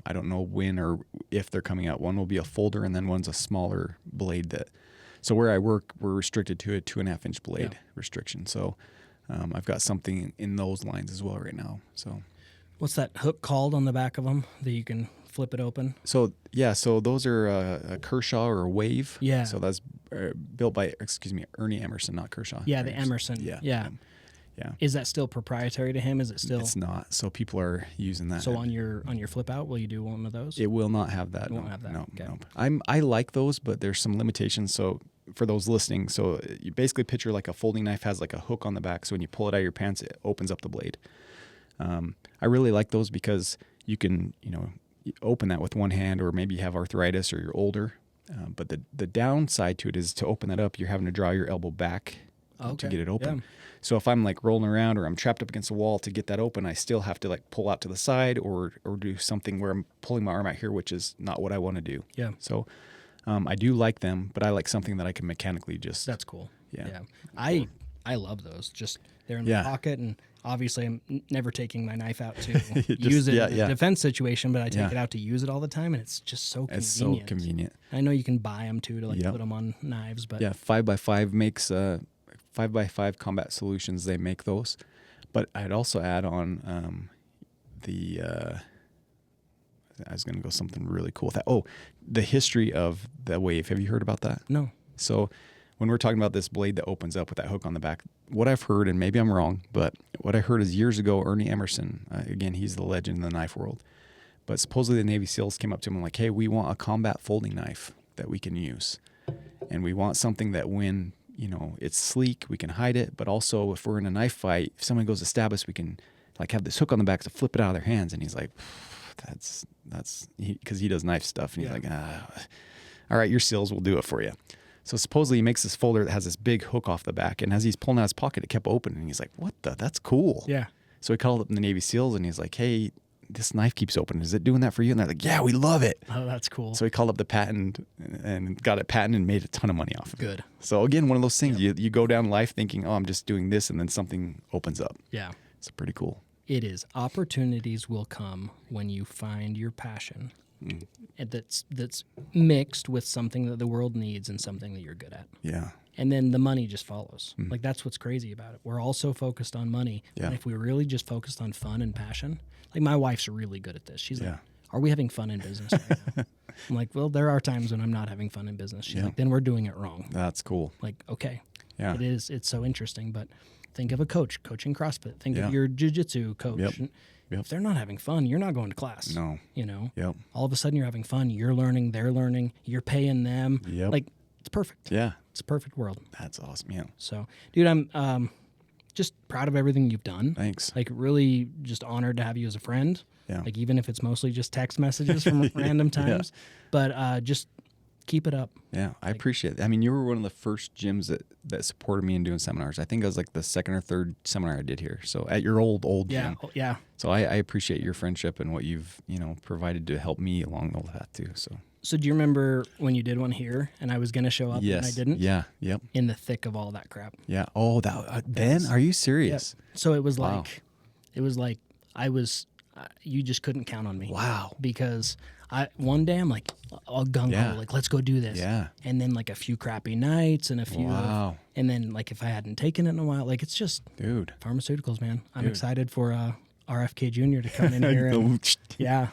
I don't know when or if they're coming out. One will be a folder, and then one's a smaller blade that. So where I work, we're restricted to a 2.5-inch blade restriction. So I've got something in those lines as well right now. So what's that hook called on the back of them that you can flip it open? So those are a Kershaw or a Wave. Yeah. So that's built by Ernie Emerson, not Kershaw. Yeah, the Emerson. Yeah. Yeah. Yeah. Is that still proprietary to him? Is it still? It's not. So people are using that. So on your flip out, will you do one of those? It will not have that. It won't have that. No, Okay. no. I like those, but there's some limitations. So for those listening, so you basically picture like a folding knife has like a hook on the back. So when you pull it out of your pants, it opens up the blade. I really like those because you can, you open that with one hand, or maybe you have arthritis or you're older. But the downside to it is to open that up, you're having to draw your elbow back to get it open. Yeah. So if I'm like rolling around or I'm trapped up against a wall to get that open, I still have to like pull out to the side or do something where I'm pulling my arm out here, which is not what I want to do. Yeah. So I do like them, but I like something that I can mechanically just. That's cool. Yeah. I love those. Just they're in the pocket, and obviously I'm never taking my knife out to Just- use it in yeah. a defense situation, but I take Yeah. it out to use it all the time, and it's just so convenient. It's so convenient. I know you can buy them too to like Yep. put them on knives, but Yeah, 5x5 makes 5x5 Combat Solutions. They make those, but I'd also add on the. I was going to go something really cool with that. Oh, the history of the wave. Have you heard about that? no. So when we're talking about this blade that opens up with that hook on the back, what I've heard, and maybe I'm wrong, but what I heard is years ago, Ernie Emerson, again, he's the legend in the knife world, but supposedly the Navy SEALs came up to him and like, hey, we want a combat folding knife that we can use. And we want something that when, it's sleek, we can hide it, but also if we're in a knife fight, if someone goes to stab us, we can like have this hook on the back to flip it out of their hands. And he's like, that's because he does knife stuff. And he's like, all right, your SEALs will do it for you. So supposedly he makes this folder that has this big hook off the back, and as he's pulling out his pocket, it kept open, and he's like, that's cool. Yeah. So he called up the Navy SEALs, and he's like, hey, this knife keeps opening. Is it doing that for you? And they're like, yeah, we love it. Oh, that's cool. So he called up the patent and got it patented and made a ton of money off of it. Good. So again, one of those things, you go down life thinking, oh, I'm just doing this, and then something opens up. Yeah. It's pretty cool. It is. Opportunities will come when you find your passion. And that's mixed with something that the world needs and something that you're good at. Yeah. And then the money just follows. Like that's what's crazy about it. We're all so focused on money. Yeah. And if we really just focused on fun and passion, like my wife's really good at this. She's like, are we having fun in business right now? I'm like, well, there are times when I'm not having fun in business. She's like, then we're doing it wrong. That's cool. Like, okay. Yeah. It is. It's so interesting. But think of a coach coaching CrossFit. Think of your jiu-jitsu coach. Yep. If they're not having fun, you're not going to class. No. Yep. All of a sudden you're having fun. You're learning. They're learning. You're paying them. Yep. Like it's perfect. Yeah. It's a perfect world. That's awesome. Yeah. So, dude, I'm just proud of everything you've done. Thanks. Like really just honored to have you as a friend. Yeah. Like even if it's mostly just text messages from random times, but just keep it up. Yeah, I appreciate it. I mean, you were one of the first gyms that supported me in doing seminars. I think it was like the second or third seminar I did here. So at your old Yeah. gym. Yeah. So I appreciate your friendship and what you've, provided to help me along the path too. So do you remember when you did one here and I was going to show up Yes. and I didn't? Yeah. Yep. In the thick of all that crap. Yeah. Oh, that Ben, are you serious? Yep. So it was Wow. like I was, you just couldn't count on me. Wow. Because one day I'm like, all gung Yeah. ho, like let's go do this. Yeah. And then like a few crappy nights and a few, Wow. and then like if I hadn't taken it in a while, like it's just Dude. pharmaceuticals, man. I'm excited for RFK Jr. to come in here. And, yeah.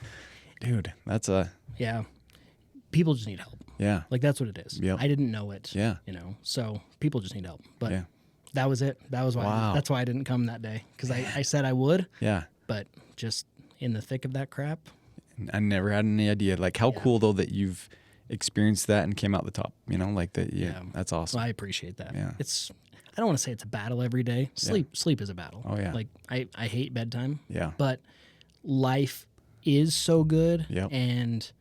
Dude, that's Yeah. People just need help. yeah. Like that's what it is. Yep. I didn't know it. Yeah. So people just need help. But Yeah. that was it. That was why. Wow. That's why I didn't come that day because I said I would, Yeah. but just in the thick of that crap. I never had any idea. Like how cool though that you've experienced that and came out the top, like that. Yeah. That's awesome. So I appreciate that. Yeah. I don't want to say it's a battle every day. Sleep is a battle. Oh, yeah. Like I hate bedtime. Yeah. But life is so good. Yep. And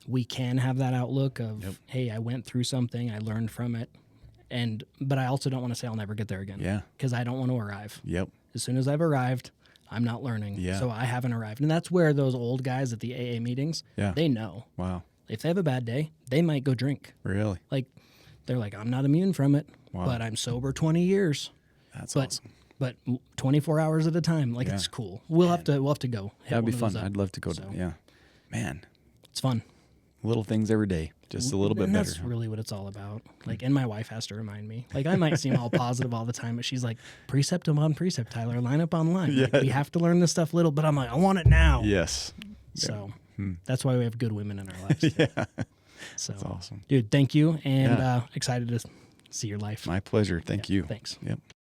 we can have that outlook of, hey, I went through something, I learned from it. But I also don't want to say I'll never get there again. Yeah. Because I don't want to arrive. Yep. As soon as I've arrived, I'm not learning. Yeah. So I haven't arrived. And that's where those old guys at the AA meetings, they know. Wow. If they have a bad day, they might go drink. Really? Like, they're like, I'm not immune from it, Wow. but I'm sober 20 years. That's But awesome. but 24 hours at a time, like it's cool. We'll have to go. hit That'd be one of fun. those up. I'd love to go So, to. Yeah. Man, It's fun. little things every day, just a little bit And better. that's really what it's all about. Like, and my wife has to remind me. Like, I might seem all positive all the time, but she's like, precept upon precept, Tyler, line up on line. Like, we have to learn this stuff little, but I'm like, I want it now. Yes. So that's why we have good women in our lives. Yeah. So, That's awesome. dude, thank you, and excited to see your life. My pleasure. Thank you. Thanks. Yep.